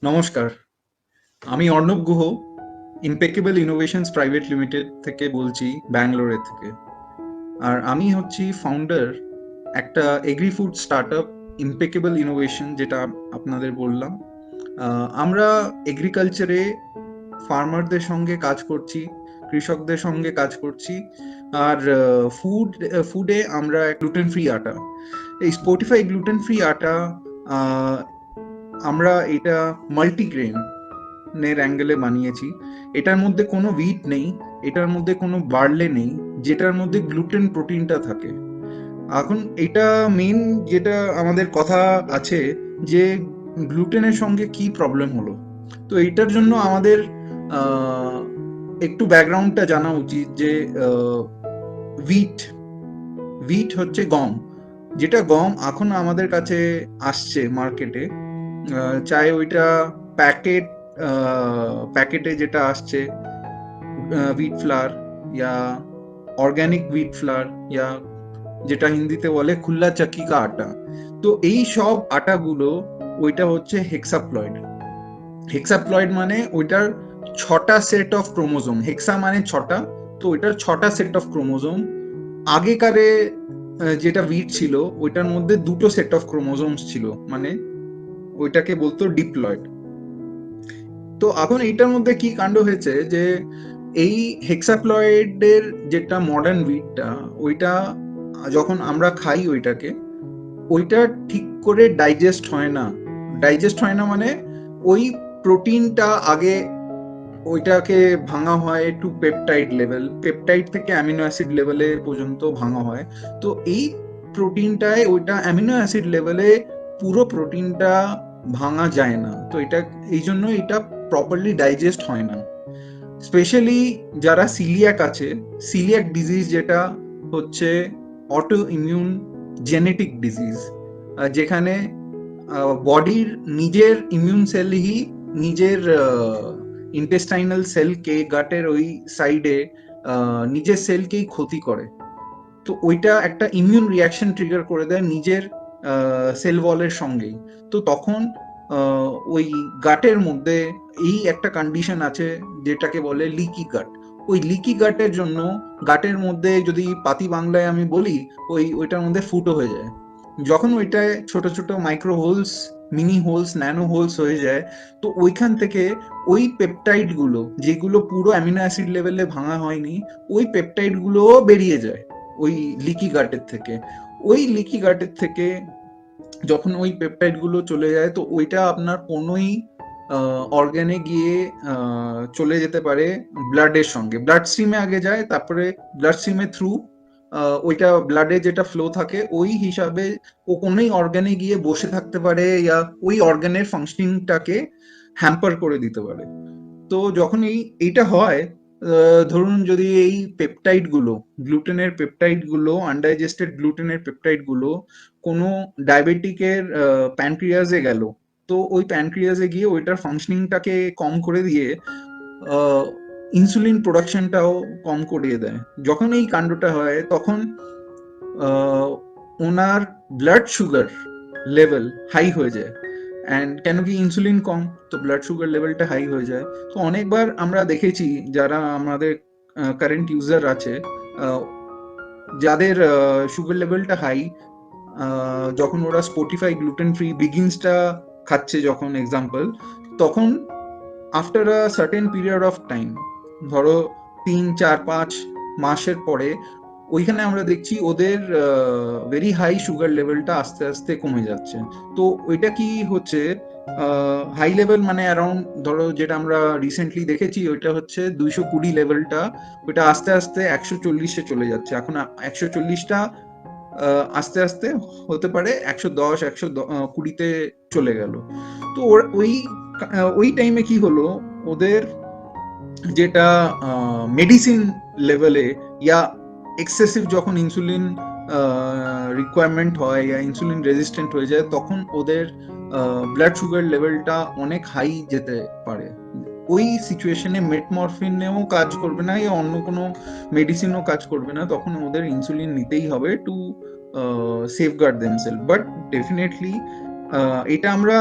নমস্কার, আমি Arnab Guha impeccable innovations private limited থেকে বলছি, ব্যাঙ্গালোরের থেকে। আর আমি হচ্ছি ফাউন্ডার একটা agri food startup impeccable innovation, যেটা আপনাদের বললাম। আমরা এগ্রিকালচারে ফার্মারদের সঙ্গে কাজ করছি, কৃষকদের সঙ্গে কাজ করছি। আর ফুডে আমরা গ্লুটেন ফ্রি আটা, এই স্পটিফাই গ্লুটেন ফ্রি আটা, আহ, আমরা এটা মাল্টিগ্রেন নের অ্যাঙ্গেলে বানিয়েছি। এটার মধ্যে কোনো হুইট নেই, এটার মধ্যে কোনো বার্লে নেই, যেটার মধ্যে গ্লুটেন প্রোটিনটা থাকে। এখন এটা মেন যেটা আমাদের কথা আছে, যে গ্লুটেনের সঙ্গে কি প্রবলেম হলো। তো এইটার জন্য আমাদের আহ, একটু ব্যাকগ্রাউন্ডটা জানা উচিত, যে হুইট হুইট হচ্ছে গম। যেটা গম এখন আমাদের কাছে আসছে মার্কেটে, চাই ওইটা প্যাকেট প্যাকেটে যেটা আসছে, হুইট ফ্লাওয়ার ইয়া অর্গ্যানিক হুইট ফ্লাওয়ার, ইয়া যেটা হিন্দিতে বলে খুল্লা চাকি কা আটা। তো এই সব আটাগুলো, ওইটা হচ্ছে হেক্সাপ্লয়েড। হেক্সাপ্লয়েড মানে ওইটার 6টা সেট অফ ক্রোমোজোম। হেক্সা মানে 6টা, তো ওইটার 6টা সেট অফ ক্রোমোজোম। আগেকারে যেটা হুইট ছিল, ওইটার মধ্যে 2টো সেট অফ ক্রোমোজোমস ছিল, মানে ওইটাকে বলতো ডিপ্লয়েড। তো এখন এইটার মধ্যে কি কাণ্ড হয়েছে, যে এই হেক্সাপ্লয়েডের যেটা মডার্ন হুইটটা, ওইটা যখন আমরা খাই ওইটাকে, ওইটা ঠিক করে ডাইজেস্ট হয় না মানে ওই প্রোটিনটা আগে ওইটাকে ভাঙা হয় টু পেপটাইড লেভেল, পেপটাইড থেকে অ্যামিনো অ্যাসিড লেভেলে পর্যন্ত ভাঙা হয়। তো এই প্রোটিনটায় ওইটা অ্যামিনো অ্যাসিড লেভেলে পুরো প্রোটিনটা ভাঙা যায় না। তো এটা এই জন্য এটা প্রপারলি ডাইজেস্ট হয় না। স্পেশালি যারা সিলিয়াক আছে, সিলিয়াক ডিজিজ যেটা হচ্ছে অটো ইমিউন জেনেটিক ডিজিজ, যেখানে বডির নিজের ইমিউন সেলই নিজের ইন্টেস্টাইনাল সেলকে, গাটের ওই সাইডে নিজের সেলকেই ক্ষতি করে। তো ওইটা একটা ইমিউন রিয়াকশন ট্রিগার করে দেয় নিজের সেল ওয়ালের সঙ্গেই। তো তখন ওই গাটের মধ্যে এই একটা কন্ডিশন আছে, যেটাকে বলে লিকি গাট। ওই লিকি গাটের জন্য গাটের মধ্যে, যদি পাতি বাংলায় আমি বলি, ওইটার মধ্যে ফুটো হয়ে যায়। যখন ওইটায় ছোট ছোট micro holes, mini holes, nano holes হয়ে যায়, তো ওইখান থেকে ওই পেপটাইড গুলো, যেগুলো পুরো অ্যামিনো অ্যাসিড লেভেলে ভাঙা হয়নি, ওই পেপটাইড গুলোও বেরিয়ে যায় ওই লিকি গাটের থেকে। ওই লিকি গাটের থেকে যখন ওই পেপটাইড গুলো চলে যায়, তো ওইটা আপনার কোনোই অর্গানে গিয়ে চলে যেতে পারে ব্লাডের সঙ্গে। ব্লাড স্ট্রিমে আগে যায়, তারপরে ব্লাড স্ট্রিমের থ্রু ওইটা ব্লাডে যেটা ফ্লো থাকে ওই হিসাবে ও কোনোই অর্গানে গিয়ে বসে থাকতে পারে, ইয়া ওই অর্গানের ফাংশনিংটাকে হ্যাম্পার করে দিতে পারে। তো যখন এইটা হয়, ধরুন যদি এই পেপটাইড গুলো, গ্লুটেনের পেপটাইড গুলো, আনডাইজেস্টেড গ্লুটেনের পেপটাইড গুলো কোনো ডায়াবেটিকের প্যানক্রিয়াসে গেল, তো ওই প্যানক্রিয়াসে গিয়ে ওইটার ফাংশনিংটাকে কম করে দিয়ে ইনসুলিন প্রোডাকশনটাও কম করিয়ে দেয়। যখন এই কাণ্ডটা হয়, তখন আহ, ওনার ব্লাড সুগার লেভেল হাই হয়ে যায়। অ্যান্ড কেন কি ইনসুলিন কম, তো ব্লাড সুগার লেভেলটা হাই হয়ে যায়। তো অনেকবার আমরা দেখেছি, যারা আমাদের কারেন্ট ইউজার আছে, আহ, যাদের সুগার লেভেলটা হাই, যখন ওরা স্পটিফাই গ্লুটেন ফ্রি বিগিনসটা খাচ্ছে, যখন এক্সাম্পল, তখন after a certain period of time, ধরো 3 4 5 মাসের পরে, ওইখানে আমরা দেখছি ওদের ভেরি হাই সুগার লেভেলটা আস্তে আস্তে কমে যাচ্ছে। তো ওইটা কি হচ্ছে, হাই লেভেল মানে অ্যারাউন্ড, ধরো যেটা আমরা রিসেন্টলি দেখেছি, ওইটা হচ্ছে 220 লেভেলটা, ওইটা আস্তে আস্তে 140-এ চলে যাচ্ছে। এখন 140টা আস্তে আস্তে হতে পারে 110 120-তে চলে গেল। তো ওই টাইমে কি হলো, ওদের যেটা মেডিসিন লেভেলে, ইয়া এক্সেসিভ যখন ইনসুলিন রিকোয়ারমেন্ট হয়, ইয়া ইনসুলিন রেজিস্ট্যান্ট হয়ে যায়, তখন ওদের ব্লাড সুগার লেভেলটা অনেক হাই যেতে পারে। ওই সিচুয়েশনে মেটমরফিনেও কাজ করবে না, ইয়া অন্য কোনো মেডিসিনও কাজ করবে না, তখন ওদের ইনসুলিন নিতেই হবে to safeguard themselves. But definitely এটা আমরা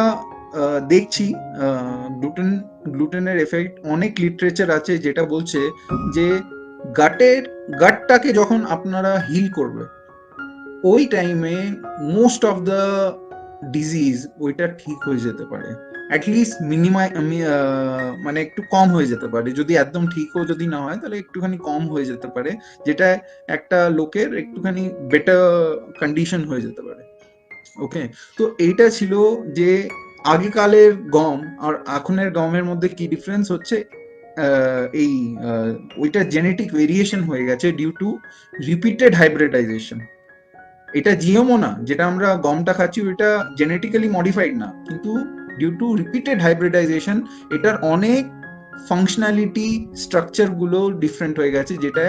দেখছি গ্লুটেনের এফেক্ট, অনেক লিটারেচার আছে যেটা বলছে যে গাটটাকে যখন আপনারা হিল করবে ওই টাইমে মোস্ট অফ দ্য ডিজিজ ওইটা ঠিক হয়ে যেতে পারে, অ্যাটলিস্ট মানে একটু কম হয়ে যেতে পারে, যদি একদম ঠিকও যদি না হয় তাহলে একটুখানি কম হয়ে যেতে পারে, যেটা একটা লোকের একটুখানি বেটার কন্ডিশন হয়ে যেতে পারে। ওকে, তো এইটা ছিল যে আগেকালের গম আর এখনের গমের মধ্যে কি ডিফারেন্স হচ্ছে। এই ওইটা জেনেটিক ভেরিয়েশন হয়ে গেছে ডিউ টু রিপিটেড হাইব্রিডাইজেশন। এটা জিএমও না, যেটা আমরা গমটা খাচ্ছি ওইটা জেনেটিক্যালি মডিফাইড না, কিন্তু ডিউ টু রিপিটেড হাইব্রিডাইজেশন এটার অনেক ফাংশনালিটি স্ট্রাকচার গুলো ডিফারেন্ট হয়ে গেছে, যেটা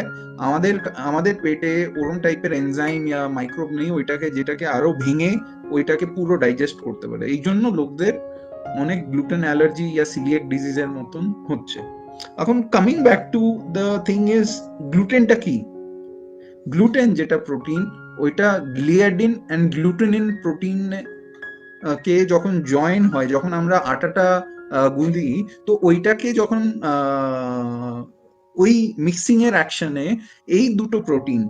আমাদের আমাদের পেটে ওরম টাইপের এনজাইম ইয়া মাইক্রোব নেই ওইটাকে, যেটাকে আরো ভেঙে ওইটাকে পুরো ডাইজেস্ট করতে পারে। এই জন্য লোকদের অনেক গ্লুটেন অ্যালার্জি ইয়া সিলিয়াক ডিজিজের মতন হচ্ছে। এখন coming back to the thing is, গ্লুটেনটা কি? গ্লুটেন যেটা প্রোটিন, ওইটা গ্লিয়াডিন অ্যান্ড গ্লুটেনিন প্রোটিন কে যখন জয়েন হয়, যখন আমরা আটাটা গুঁদি, তো ওইটাকে যখন ওই মিক্সিং এর অ্যাকশনে এই দুটো protein,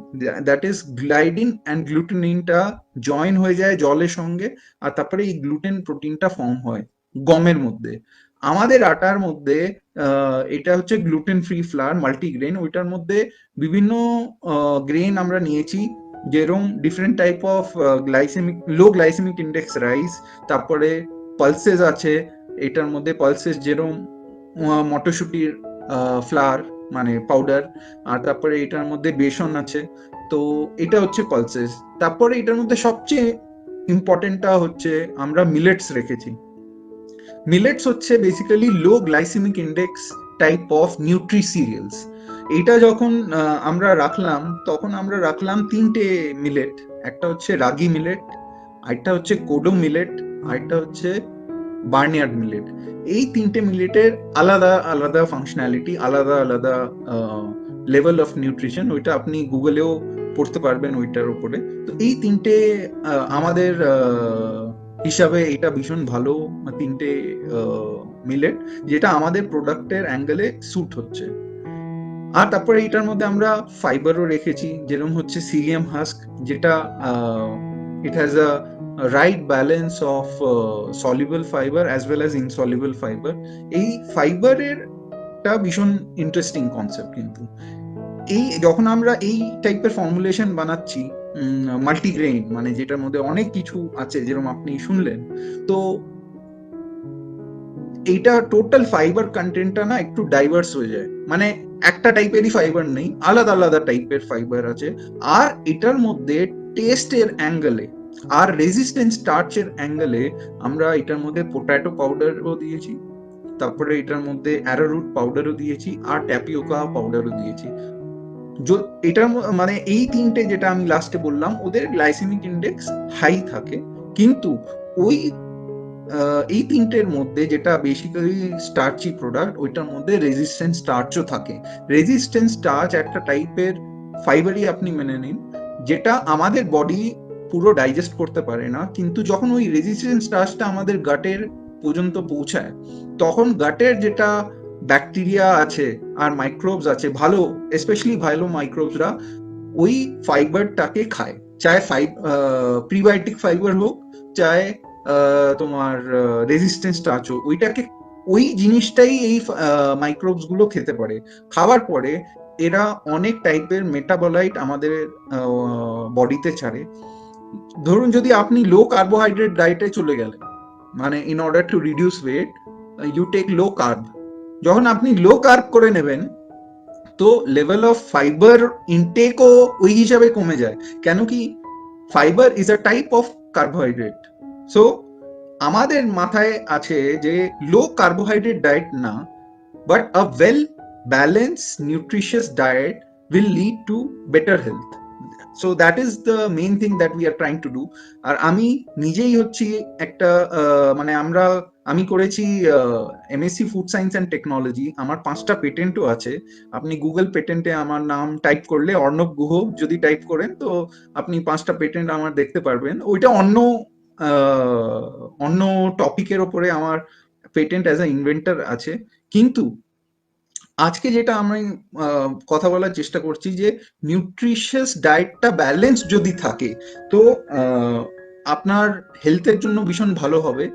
that is gliadin and গ্লুটেনিনটা জয়েন হয়ে যায় জলের সঙ্গে, আর তারপরে এই গ্লুটেন প্রোটিনটা ফর্ম হয় গমের মধ্যে। আমাদের আটার মধ্যে এটা হচ্ছে গ্লুটেন ফ্রি ফ্লাওয়ার মাল্টিগ্রেন, ওইটার মধ্যে বিভিন্ন গ্রেন আমরা নিয়েছি, যেরকম different type of glycaemic low glycaemic index rice, তারপরে পালসেস আছে এটার মধ্যে, পালসেস যেরকম মটরশুটির ফ্লাওয়ার মানে পাউডার, আর তারপরে এটার মধ্যে বেসন আছে, তো এটা হচ্ছে পালসেস। তারপরে এটার মধ্যে সবচেয়ে ইম্পর্টেন্টটা হচ্ছে আমরা মিলেটস রেখেছি। মিলেটস হচ্ছে basically low glycaemic index type of nutri cereals. এটা যখন আমরা রাখলাম, তখন আমরা রাখলাম তিনটে মিলেট, একটা হচ্ছে রাগি মিলেট, আরেকটা হচ্ছে কোডো মিলেট, আরেকটা হচ্ছে বার্নিয়ার্ড মিলেট। এই তিনটে মিলেটের আলাদা আলাদা ফাংশনালিটি, আলাদা আলাদা লেভেল অফ নিউট্রিশন, ওইটা আপনি গুগলেও পড়তে পারবেন ওইটার উপরে। তো এই তিনটে আমাদের হিসাবে এটা ভীষণ ভালো তিনটে মিলেট, যেটা আমাদের প্রোডাক্টের অ্যাঙ্গেলে স্যুট হচ্ছে। আর তারপরে এটার মধ্যে আমরা ফাইবারও রেখেছি, যেরকম হচ্ছে সিলিয়াম হাস্ক, যেটা it has a right balance of soluble fibre as well as insoluble fibre. এই ফাইবারের ভীষণ ইন্টারেস্টিং কনসেপ্ট, কিন্তু এই যখন আমরা এই টাইপের ফর্মুলেশন বানাচ্ছি মাল্টিগ্রেইন, মানে যেটার মধ্যে অনেক কিছু আছে যেরকম আপনি শুনলেন, তো এইটা টোটাল ফাইবার কন্টেন্টটা না একটু ডাইভার্স হয়ে যায়, মানে একটা টাইপেরই ফাইবার নেই, আলাদা আলাদা টাইপের ফাইবার আছে। আর এটার মধ্যে টেস্টের অ্যাঙ্গেলে আর রেজিস্ট্যান্স স্টার্চের অ্যাঙ্গেলে আমরা এটার মধ্যে পোটাটো পাউডারও দিয়েছি, তারপরে এটার মধ্যে অ্যারোরুট পাউডারও দিয়েছি, আর ট্যাপিওকা পাউডারও দিয়েছি। এটার মানে এই তিনটে যেটা আমি লাস্টে বললাম, ওদের গ্লাইসেমিক ইন্ডেক্স হাই থাকে, কিন্তু ওই এই তিনটের মধ্যে যেটা বেসিক্যালি স্টার্চি প্রোডাক্ট, ওইটার মধ্যে রেজিস্ট্যান্স স্টার্চও থাকে। রেজিস্ট্যান্স স্টার্চ একটা টাইপের ফাইবারই আপনি মেনে নিন, যেটা আমাদের বডি পুরো ডাইজেস্ট করতে পারে না, কিন্তু যখন ওই রেজিস্ট্যান্স স্টার্চটা আমাদের গাটের পর্যন্ত পৌঁছায়, তখন গাটের যেটা ব্যাকটেরিয়া আছে আর মাইক্রোবস আছে, ভালো স্পেশালি ভালো মাইক্রোবসরা ওই ফাইবারটাকে খায়, চাहे প্রিবায়োটিক ফাইবার হোক, চাहे তোমার রেজিস্ট্যান্স স্টার্চ হোক, ওইটাকে ওই জিনিসটাই এই মাইক্রোবস গুলো খেতে পারে। খাওয়ার পরে এরা অনেক টাইপের মেটাবলাইট আমাদের বডিতে ছাড়ে। ধরুন যদি আপনি লো কার্বোহাইড্রেট ডায়েটে চলে গেলেন, মানে in order to reduce weight you take low carb, যখন আপনি লো কার্ব করে নেবেন, তো লেভেল অফ ফাইবার ইনটেকও ওই হিসাবে কমে যায়। কেন কি fibre is a type of carbohydrate. So আমাদের মাথায় আছে যে লো কার্বোহাইড্রেট ডায়েট না, but a well balance nutritious diet will lead to better health. So that is the main thing that we are trying to do. আর আমি নিজেই হচ্ছি একটা মানে আমি করেছি MSc food science and technology, আমার 5টা পেটেন্টও আছে। আপনি গুগল পেটেন্টে আমার নাম টাইপ করলে, অর্ণব গুহ যদি টাইপ করেন, তো আপনি 5টা পেটেন্ট আমার দেখতে পারবেন। ওইটা অন্য অন্য টপিকের ওপরে আমার পেটেন্ট অ্যাজ আ ইনভেন্টর আছে, কিন্তু আজকে যেটা আমি কথা বলার চেষ্টা করছি যে নিউট্রিশিয়াস ডায়েটটা ব্যালেন্স যদি থাকে তো আপনার হেলথের জন্য ভীষণ ভালো হবে।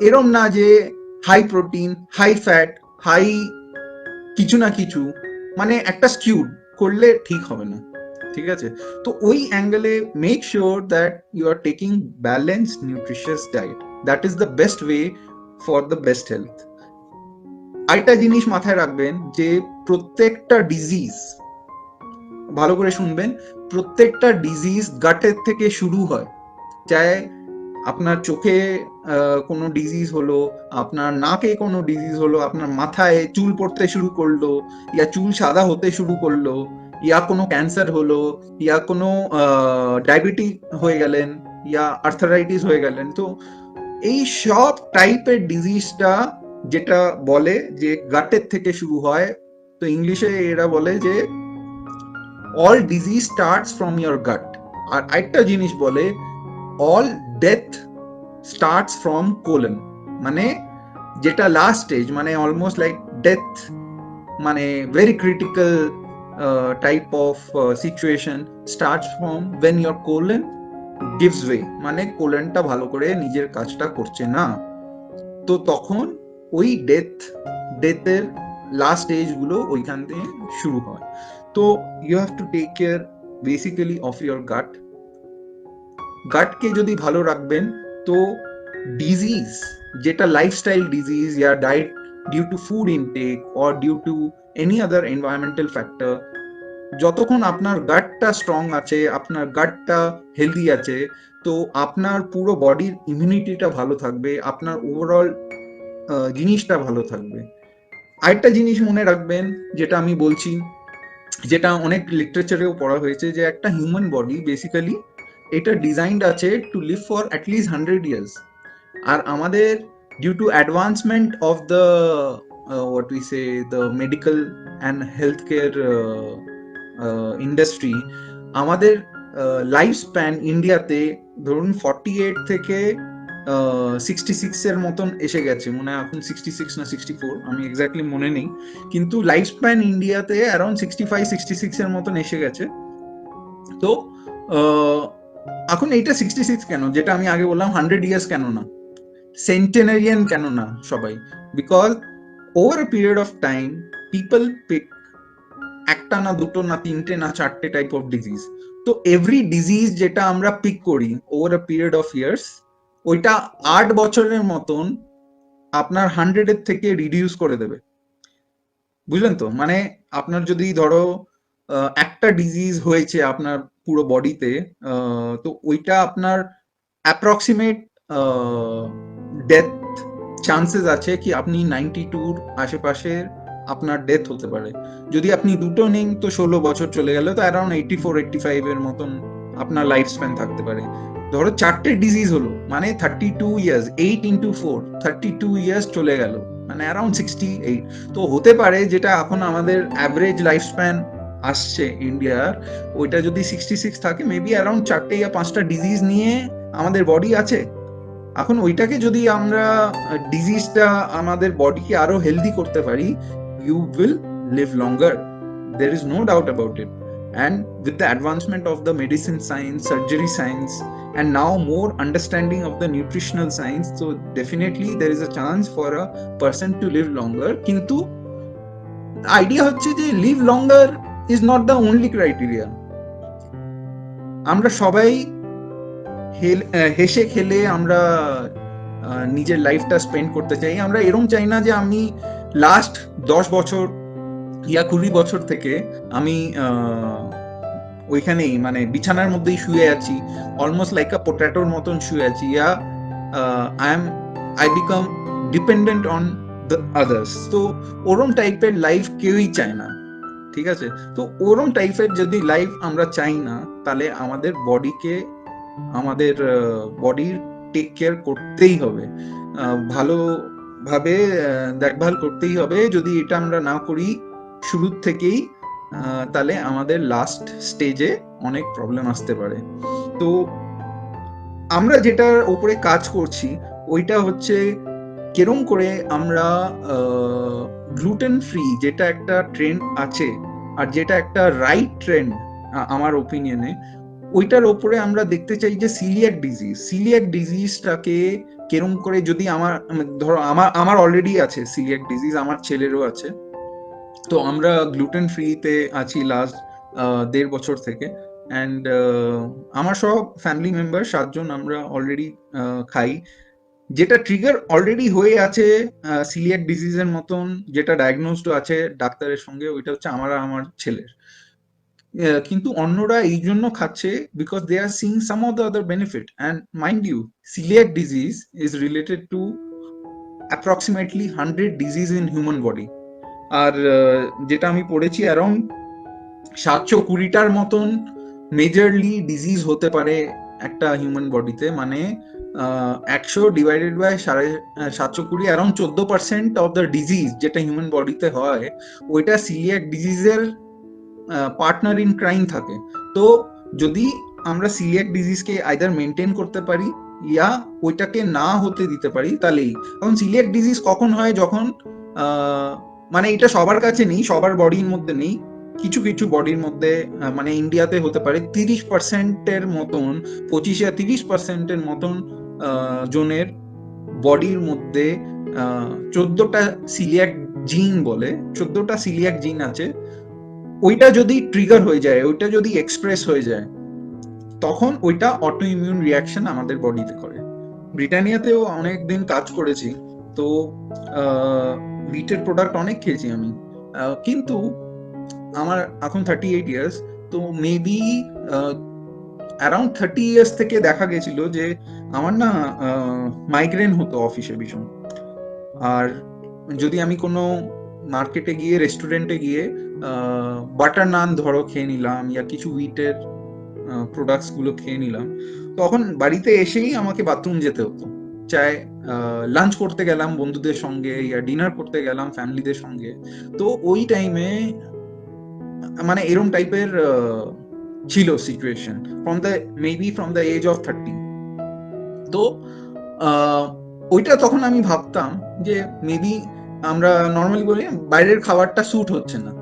এরম না যে high protein, high fat, high কিছু না কিছু, মানে একটা স্কিউড করলে ঠিক হবে না, ঠিক আছে? তো ওই অ্যাঙ্গেলে make sure that you are taking balance nutritious diet, that is the best way for the best health. আরেকটা জিনিস মাথায় রাখবেন যে প্রত্যেকটা ডিজিজ, ভালো করে শুনবেন, প্রত্যেকটা ডিজিজ গাটের থেকে শুরু হয়। চাই আপনার চোখে কোনো ডিজিজ হলো, আপনার নাকে কোনো ডিজিজ হলো, আপনার মাথায় চুল পড়তে শুরু করলো, ইয়া চুল সাদা হতে শুরু করলো, ইয়া কোনো ক্যান্সার হলো, ইয়া কোনো ডায়াবেটিক হয়ে গেলেন, ইয়া আর্থারাইটিস হয়ে গেলেন, তো এই সব টাইপের ডিজিজটা যেটা বলে যে গাটের থেকে শুরু হয়, তো ইংলিশে এরা বলে যে all disease starts from your gut. আর আরেকটা জিনিস বলে all death starts from colon, মানে যেটা লাস্ট স্টেজ, মানে অলমোস্ট লাইক ডেথ, মানে very critical type of situation starts from when your colon gives way, মানে কোলনটা ভালো করে নিজের কাজটা করছে না, তো তখন ওই ডেথের লাস্ট স্টেজ গুলো ওইখান থেকে শুরু হয়। তো you have to take care basically of your gut. গাটকে যদি ভালো রাখবেন তো ডিজিজ, যেটা লাইফস্টাইল ডিজিজ ইয়া diet due to food intake or due to any other environmental factor, যতক্ষণ আপনার গাটটা স্ট্রং আছে, আপনার গাটটা হেলদি আছে, তো আপনার পুরো বডির ইমিউনিটিটা ভালো থাকবে, আপনার ওভারঅল জিনিসটা ভালো থাকবে। আরেকটা জিনিস মনে রাখবেন, যেটা আমি বলছি, যেটা অনেক লিটারেচারেও পড়া হয়েছে, যে একটা হিউম্যান বডি বেসিক্যালি এটা ডিজাইনড আছে to live for at least 100 years. আর আমাদের due to advancement of the what we say the medical and health care industry, আমাদের লাইফ স্প্যান ইন্ডিয়াতে ধরুন 48 থেকে 66 এর মতন এসে গেছে, মনে হয় এখন 66 না 64, আমি এক্স্যাক্টলি মনে নেই, কিন্তু লাইফ স্প্যান ইন্ডিয়াতে অ্যারাউন্ড 65-66 এর মতন এসে গেছে। তো এখন এইটা 66 কেন, যেটা আমি আগে বললাম 100 ইয়ার্স কেন না, সেন্টেনারিয়ান কেন না সবাই? Because over a period of time people pick একটা না দুটো না তিনটে না চারটে টাইপ অফ ডিজিজ, তো এভরি ডিজিজ যেটা আমরা পিক করি over a period of years, ওইটা 8 বছরের মতন আপনার 100-এর থেকে রিডিউস করে দেবে, বুঝলেন তো? মানে আপনার যদি ধরো একটা ডিজিজ হয়েছে আপনার পুরো বডিতে, তো ওইটা আপনার অ্যাপ্রক্সিমেট ডেথ চান্সেস আছে কি আপনি 92-র আশেপাশে আপনার ডেথ হতে পারে। যদি আপনি দুটো নেন তো 16 বছর চলে গেল, তো অ্যারাউন্ড 84-85 এর মতন আপনার লাইফ স্প্যান থাকতে পারে। ধরো চারটে ডিজিজ হলো মানে 32 ইয়ার্স, 8 × 4 32 ইয়ার্স চলে গেল, মানে অ্যারাউন্ড 68। তো হতে পারে যেটা এখন আমাদের অ্যাভারেজ লাইফ স্প্যান আসছে ইন্ডিয়ার, ওইটা যদি 66 থাকে, মেবি অ্যারাউন্ড 4টে বা 5টা ডিজিজ নিয়ে আমাদের বডি আছে। এখন ওইটাকে যদি আমরা ডিজিজটা আমাদের বডিকে আরো হেলদি করতে পারি, you will live longer, there is no doubt about it. And with the advancement of the medicine science, surgery science, and now more understanding of the nutritional science, so definitely there is a chance for a person to live longer. Kintu idea হচ্ছে যে live longer is not the only criteria. আমরা সবাই হেসে খেলে আমরা নিজের লাইফটা spend করতে চাই। আমরা এরকম চাই না যে আমি লাস্ট 10 বছর ইয়া 20 বছর থেকে আমি ওইখানেই মানে বিছানার মধ্যেই শুয়ে আছি, অলমোস্ট লাইক আ পোট্যাটোর মতন শুয়ে আছি, yeah I become dependent on the others. তো ওরম টাইপের লাইফ কেউই চায় না, ঠিক আছে? তো ওরম টাইপের যদি লাইফ আমরা চাই না, তাহলে আমাদের বডিকে, আমাদের বডির টেক কেয়ার করতেই হবে, ভালোভাবে দেখভাল করতেই হবে। যদি এটা আমরা না করি শুরুর থেকেই, তাহলে আমাদের লাস্ট স্টেজে অনেক প্রবলেম আসতে পারে। তো আমরা যেটার উপরে কাজ করছি ওইটা হচ্ছে কেরম করে আমরা গ্লুটেন ফ্রি, যেটা একটা ট্রেন্ড আছে আর যেটা একটা রাইট ট্রেন্ড আমার ওপিনিয়নে, ওইটার ওপরে আমরা দেখতে চাই যে সিলিয়াক ডিজিজটাকে কেরম করে, যদি আমার ধরো আমার অলরেডি আছে সিলিয়াক ডিজিজ, আমার ছেলেরও আছে, তো আমরা গ্লুটেন ফ্রিতে আছি লাস্ট 1.5 বছর থেকে। অ্যান্ড আমার সব ফ্যামিলি মেম্বার 7 জন আমরা অলরেডি খাই। যেটা ট্রিগার অলরেডি হয়ে আছে সিলিয়াক ডিজিজের মতন, যেটা ডায়াগনোসড আছে ডাক্তারের সঙ্গে, ওইটা হচ্ছে আমার আর আমার ছেলের। কিন্তু অন্যরা এই জন্য খাচ্ছে because they are seeing some of the other benefit. And mind you, celiac disease is related to approximately 100 disease in human body. আর যেটা আমি পড়েছি, অ্যারাউন্ড 720টার মতন মেজরলি ডিজিজ হতে পারে একটা হিউম্যান বডিতে। মানে 100 divided by 720, around 14% of the disease যেটা হিউম্যান বডিতে হয়, ওইটা সিলিয়াক ডিজিজের পার্টনার ইন ক্রাইম থাকে। তো যদি আমরা সিলিয়াক ডিজিজকে আইদার মেনটেন করতে পারি ইয়া ওইটাকে না হতে দিতে পারি, তাহলেই। কারণ সিলিয়াক ডিজিজ কখন হয়, যখন মানে এটা সবার কাছে নেই, সবার বডির মধ্যে নেই, কিছু কিছু বডির মধ্যে, মানে ইন্ডিয়াতে হতে পারে 30%-এর মতন, 25-30%-এর মতন জনের বডির মধ্যে 14টা সিলিয়াক জিন বলে, 14টা সিলিয়াক জিন আছে। ওইটা যদি ট্রিগার হয়ে যায়, ওইটা যদি এক্সপ্রেস হয়ে যায়, তখন ওইটা অটো ইমিউন রিয়াকশন আমাদের বডিতে করে। ব্রিটানিয়াতেও অনেকদিন কাজ করেছি, তো ভিটের প্রোডাক্ট অনেক খেয়েছি আমি, কিন্তু আমার এখন 38 ইয়ার্স, তো মেবি অ্যারাউন্ড 30 ইয়ার্স থেকে দেখা গেছিল যে আমার না মাইগ্রেন হতো অফিসে ভীষণ। আর যদি আমি কোনো মার্কেটে গিয়ে, রেস্টুরেন্টে গিয়ে বাটার নান ধরো খেয়ে নিলাম, ইয়া কিছু হুইটের প্রোডাক্টস গুলো খেয়ে নিলাম, তখন বাড়িতে এসেই আমাকে বাথরুম যেতে হতো। চাই লাঞ্চ করতে গেলাম বন্ধুদের সঙ্গে, ইয়া ডিনার করতে গেলাম ফ্যামিলিদের সঙ্গে, তো ওই টাইমে মানে এরম টাইপের ছিল situation from the age of 30। তো ওইটা তখন আমি ভাবতাম যে মেবি আমরা নর্মালি বলি বাইরের খাবারটা স্যুট হচ্ছে না।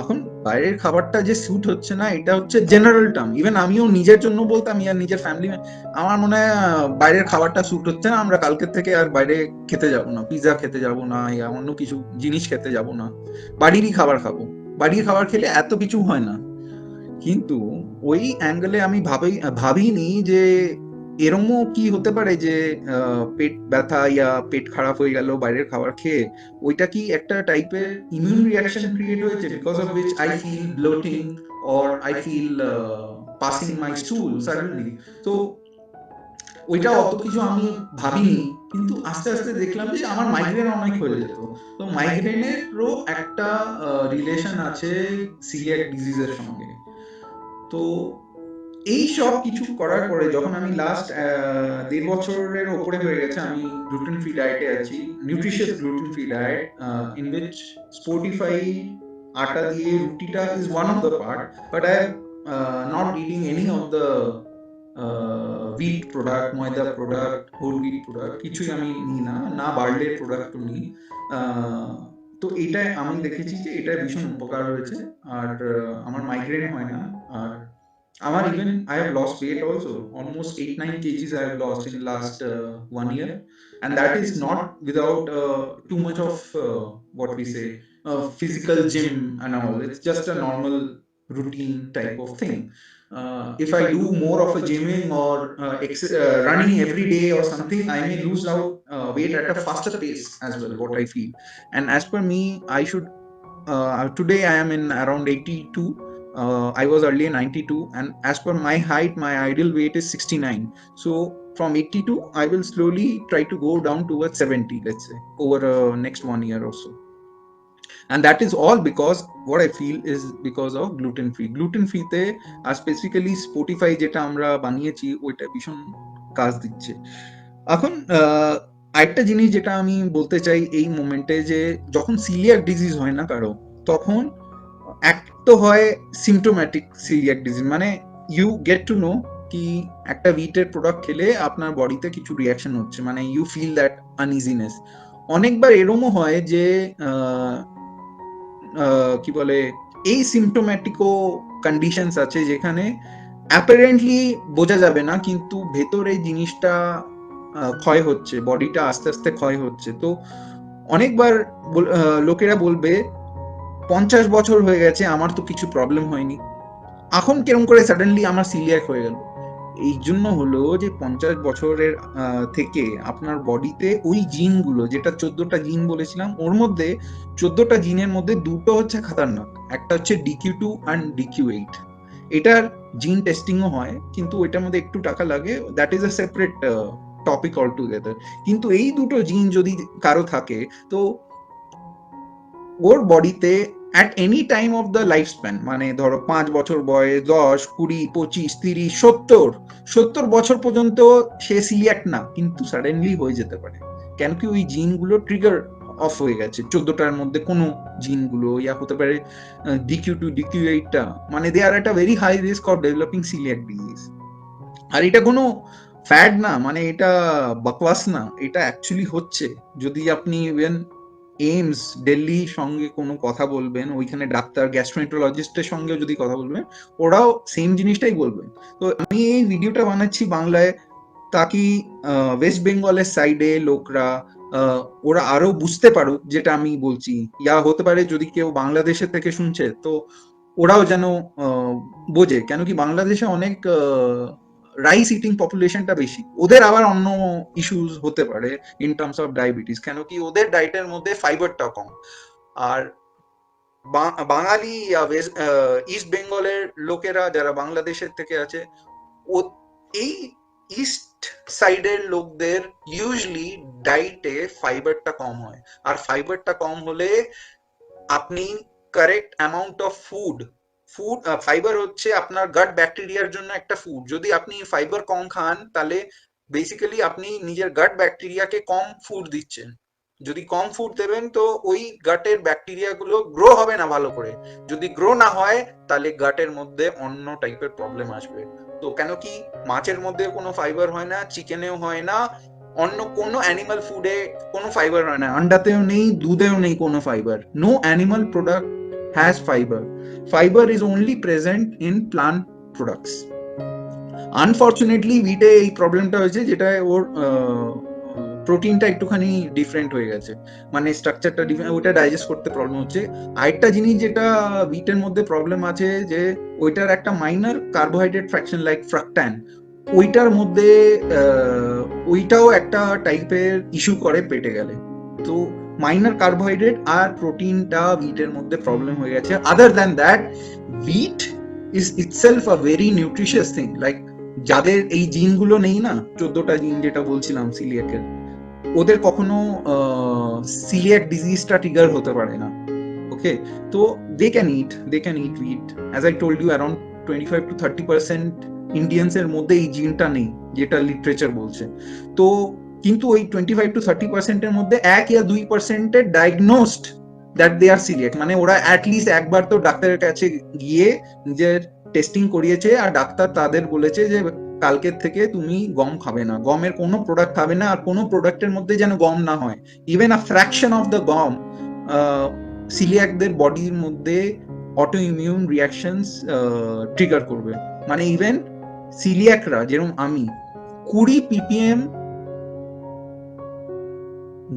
এখন বাইরের খাবারটা যে স্যুট হচ্ছে না, এটা হচ্ছে জেনারেল টার্ম। ইভেন আমিও নিজের জন্য বলতাম, আর নিজের ফ্যামিলি, আমার মনে হয় বাইরের খাবারটা স্যুট হচ্ছে না, আমরা কালকের থেকে আর বাইরে খেতে যাব না, পিৎজা খেতে যাব না, ইয়া অন্য কিছু জিনিস খেতে যাব না, বাড়িরই খাবার খাবো। বাড়ির খাবার খেলে এত কিছু হয় না। কিন্তু ওই অ্যাঙ্গেলে আমি ভাবিনি যে এরমও কি হতে পারে যে পেট ব্যথা ইয়া পেট খারাপ হয়ে গেল বাইরের খাবার খেয়ে, ওইটা কি একটা টাইপের ইমিউন রিঅ্যাকশন ক্রিয়েট হয়েছে, because of which I feel bloating or I feel passing my stool suddenly. তো ওইটা অত কিছু আমি ভাবিনি, কিন্তু আস্তে আস্তে দেখলাম যে আমার মাইগ্রেন অনেক হয়ে যেত। তো মাইগ্রেনেরও একটা রিলেশন আছে সিলিয়াক ডিজিজের সঙ্গে। তো এই সব কিছু করার পরে যখন আমি লাস্ট 1.5 বছরের ওপরে হয়ে গেছে, আমি গ্লুটেন ফ্রি ডায়েটে আছি, nutritious gluten free diet, in which Sportify আটা দিয়ে রুটিটা is one of the part, but I not eating any of the wheat product, ময়দা প্রোডাক্ট, হোল হুইট প্রোডাক্ট কিছুই আমি নিই না, না বার্লের প্রোডাক্টও নিই। তো এটা আমি দেখেছি যে এটা ভীষণ উপকার হয়েছে, আর আমার মাইগ্রেন হয় না। আর আমার even I have lost weight also, almost 8-9 kgs I have lost in last 1 year, and that is not without too much of what we say physical gym and all. It's just a normal routine type of thing. If I do more of a gymming or running every day or something, I may lose out weight at a faster pace as well, what I feel. And as per me, I should today I am in around 82. I was earlier 92, and as per my height, my ideal weight is 69. So from 82, I will slowly try to go down towards 70, let's say, over next 1 year or so. And that is all because what I feel is because of gluten free. Gluten free te specifically Spotify যেটা আমরা বানিয়েছি ওইটা ভীষণ কাজ দিচ্ছে। এখন আরেকটা জিনিস যেটা আমি বলতে চাই এই মোমেন্টে, যে যখন সিলিয়াক ডিজিজ হয় না কারো, তখন এক তো হয় সিমটোম্যাটিক সিলিয়াক ডিজিজ, মানে ইউ গেট টু নো কি একটা ভিটের প্রোডাক্ট খেলে আপনার বডিতে কিছু রিয়াকশন হচ্ছে, মানে ইউ ফিল দ্যাট আনইজিনেস। অনেকবার এরমও হয় যে কি বলে এই সিমটোম্যাটিকো কন্ডিশনস আছে যেখানে অ্যাপারেন্টলি বোঝা যাবে না, কিন্তু ভেতরে জিনিসটা ক্ষয় হচ্ছে, বডিটা আস্তে আস্তে ক্ষয় হচ্ছে। তো অনেকবার লোকেরা বলবে 50 বছর হয়ে গেছে, আমার তো কিছু প্রবলেম হয়নি, এখন কেরম করে সাডেনলি আমার সিলিয়াক হয়ে গেল। এই জন্য হলো যে 50 বছরের থেকে আপনার বডিতে ওই জিনগুলো, যেটা 14টা জিন বলেছিলাম, ওর মধ্যে 14টা জিনের মধ্যে দুটো হচ্ছে খাতারনাক। একটা হচ্ছে DQ2 অ্যান্ড DQ8। এটার জিন টেস্টিংও হয়, কিন্তু ওইটার মধ্যে একটু টাকা লাগে, that is a separate topic all together. কিন্তু এই দুটো জিন যদি কারো থাকে, তো ওর বডিতে at any time of the life span, মানে ধরো 5 বছর বয়স, 10, 20, 25, 30, 70 বছর পর্যন্ত সে সিলিয়াক না, কিন্তু সাডেনলি হয়ে যেতে পারে। কেন কি ওই জিনগুলো ট্রিগার অফ হয়ে গেছে, 14টার মধ্যে কোনো জিনগুলো, ইয়া হতে পারে DQ2, DQ8টা, মানে they are at a very high risk of developing celiac disease. আর এটা কোনো ফ্যাড না, মানে এটা বকওয়াস না, এটা অ্যাকচুয়ালি হচ্ছে। যদি আপনি ইভেন এইমস দিল্লি সঙ্গে কোনো কথা বলবেন, ওইখানে ডাক্তার গ্যাস্ট্রোএন্টারোলজিস্টের সঙ্গে যদি কথা বলবেন, ওরাও সেম জিনিসটাই বলবেন। তো আমি এই ভিডিওটা বানাচ্ছি বাংলায়, তাকি ওয়েস্ট বেঙ্গলের সাইডে লোকরা ওরা আরো বুঝতে পারুক যেটা আমি বলছি, ইয়া হতে পারে যদি কেউ বাংলাদেশের থেকে শুনছে তো ওরাও যেন বোঝে। কেন কি বাংলাদেশে অনেক রাইস ইটিং পপুলেশনটা বেশি, ওদের আবার অন্য ইস্যুস হতে পারে ইন টার্মস অফ ডায়াবেটিস, কেন কি ওদের ডায়েটের মধ্যে ফাইবারটা কম। আর বাঙালি ইস্ট বেঙ্গলের লোকেরা যারা বাংলাদেশের থেকে আছে, ও এই ইস্ট সাইডের লোকদের ইউজুয়ালি ডায়েটে ফাইবারটা কম হয়। আর ফাইবারটা কম হলে আপনি কারেক্ট অ্যামাউন্ট অফ ফাইবার হচ্ছে আপনার গাট ব্যাকটেরিয়ার জন্য একটা ফুড। যদি আপনি ফাইবার কম খান, তাহলে বেসিক্যালি আপনি নিজের গাট ব্যাকটেরিয়াকে কম ফুড দিচ্ছেন। যদি কম ফুড দেবেন তো ওই গাটের ব্যাকটেরিয়া গুলো গ্রো হবে না ভালো করে। যদি গ্রো না হয়, তাহলে গাটের মধ্যে অন্য টাইপের প্রবলেম আসবে। তো কেন কি মাছের মধ্যে কোনো ফাইবার হয় না, চিকেনেও হয় না, অন্য কোনো অ্যানিমাল ফুডে কোনো ফাইবার হয় না, আন্ডাতেও নেই, দুধেও নেই কোনো fibre. No animal product has fibre. Fibre is only present in plant products. Unfortunately ভিটে এই প্রবলেমটা হয়েছে, যেটা ওর প্রোটিনটা একটুখানি ডিফারেন্ট হয়ে গেছে, মানে স্ট্রাকচারটা ডিফারেন্ট, ওইটা ডাইজেস্ট করতে প্রবলেম হচ্ছে। আরেকটা জিনিস যেটা ভিটের মধ্যে প্রবলেম আছে, যে ওইটার একটা মাইনর কার্বোহাইড্রেট ফ্র্যাকশন লাইক ফ্রাক্টান, ওইটার মধ্যে ওইটাও একটা টাইপের ইস্যু করে পেটে গেলে। তো মাইনর কার্বোহাইড্রেট আর প্রোটিনটা ভিটের মধ্যে প্রবলেম হয়ে গেছে। Other than that, wheat is itself a very nutritious thing. Like যাদের এই জিনগুলো নেই না, 14টা জিন যেটা বলছিলাম সিলিয়াকের, ওদের কখনো সিলিয়াক ডিজিজটা ট্রিগার হতে পারে না। ওকে, তো they can eat wheat. As I told you, around 25 to 30% Indians এর মধ্যে এই জিনটা নেই, যেটা লিটারেচার বলছে। তো কিন্তু ওই 25 to 30% এর মধ্যে 1 या 2% diagnosed that they are coeliac, মানে ওরা অ্যাটলিস্ট একবার তো ডাক্তারের কাছে গিয়ে নিজের টেস্টিং করিয়েছে, আর ডাক্তার তাদের বলেছে যে কালকের থেকে তুমি গম খাবে না, গমের কোনো প্রোডাক্ট খাবে না, আর কোনো প্রোডাক্টের মধ্যে যেন গম না হয়। Even a fraction of the গম সিলিয়াকদের বডির মধ্যে অটো ইমিউন রিয়াকশনস ট্রিগার করবে। মানে ইভেন সিলিয়াকরা, যেরকম আমি, 20 ppm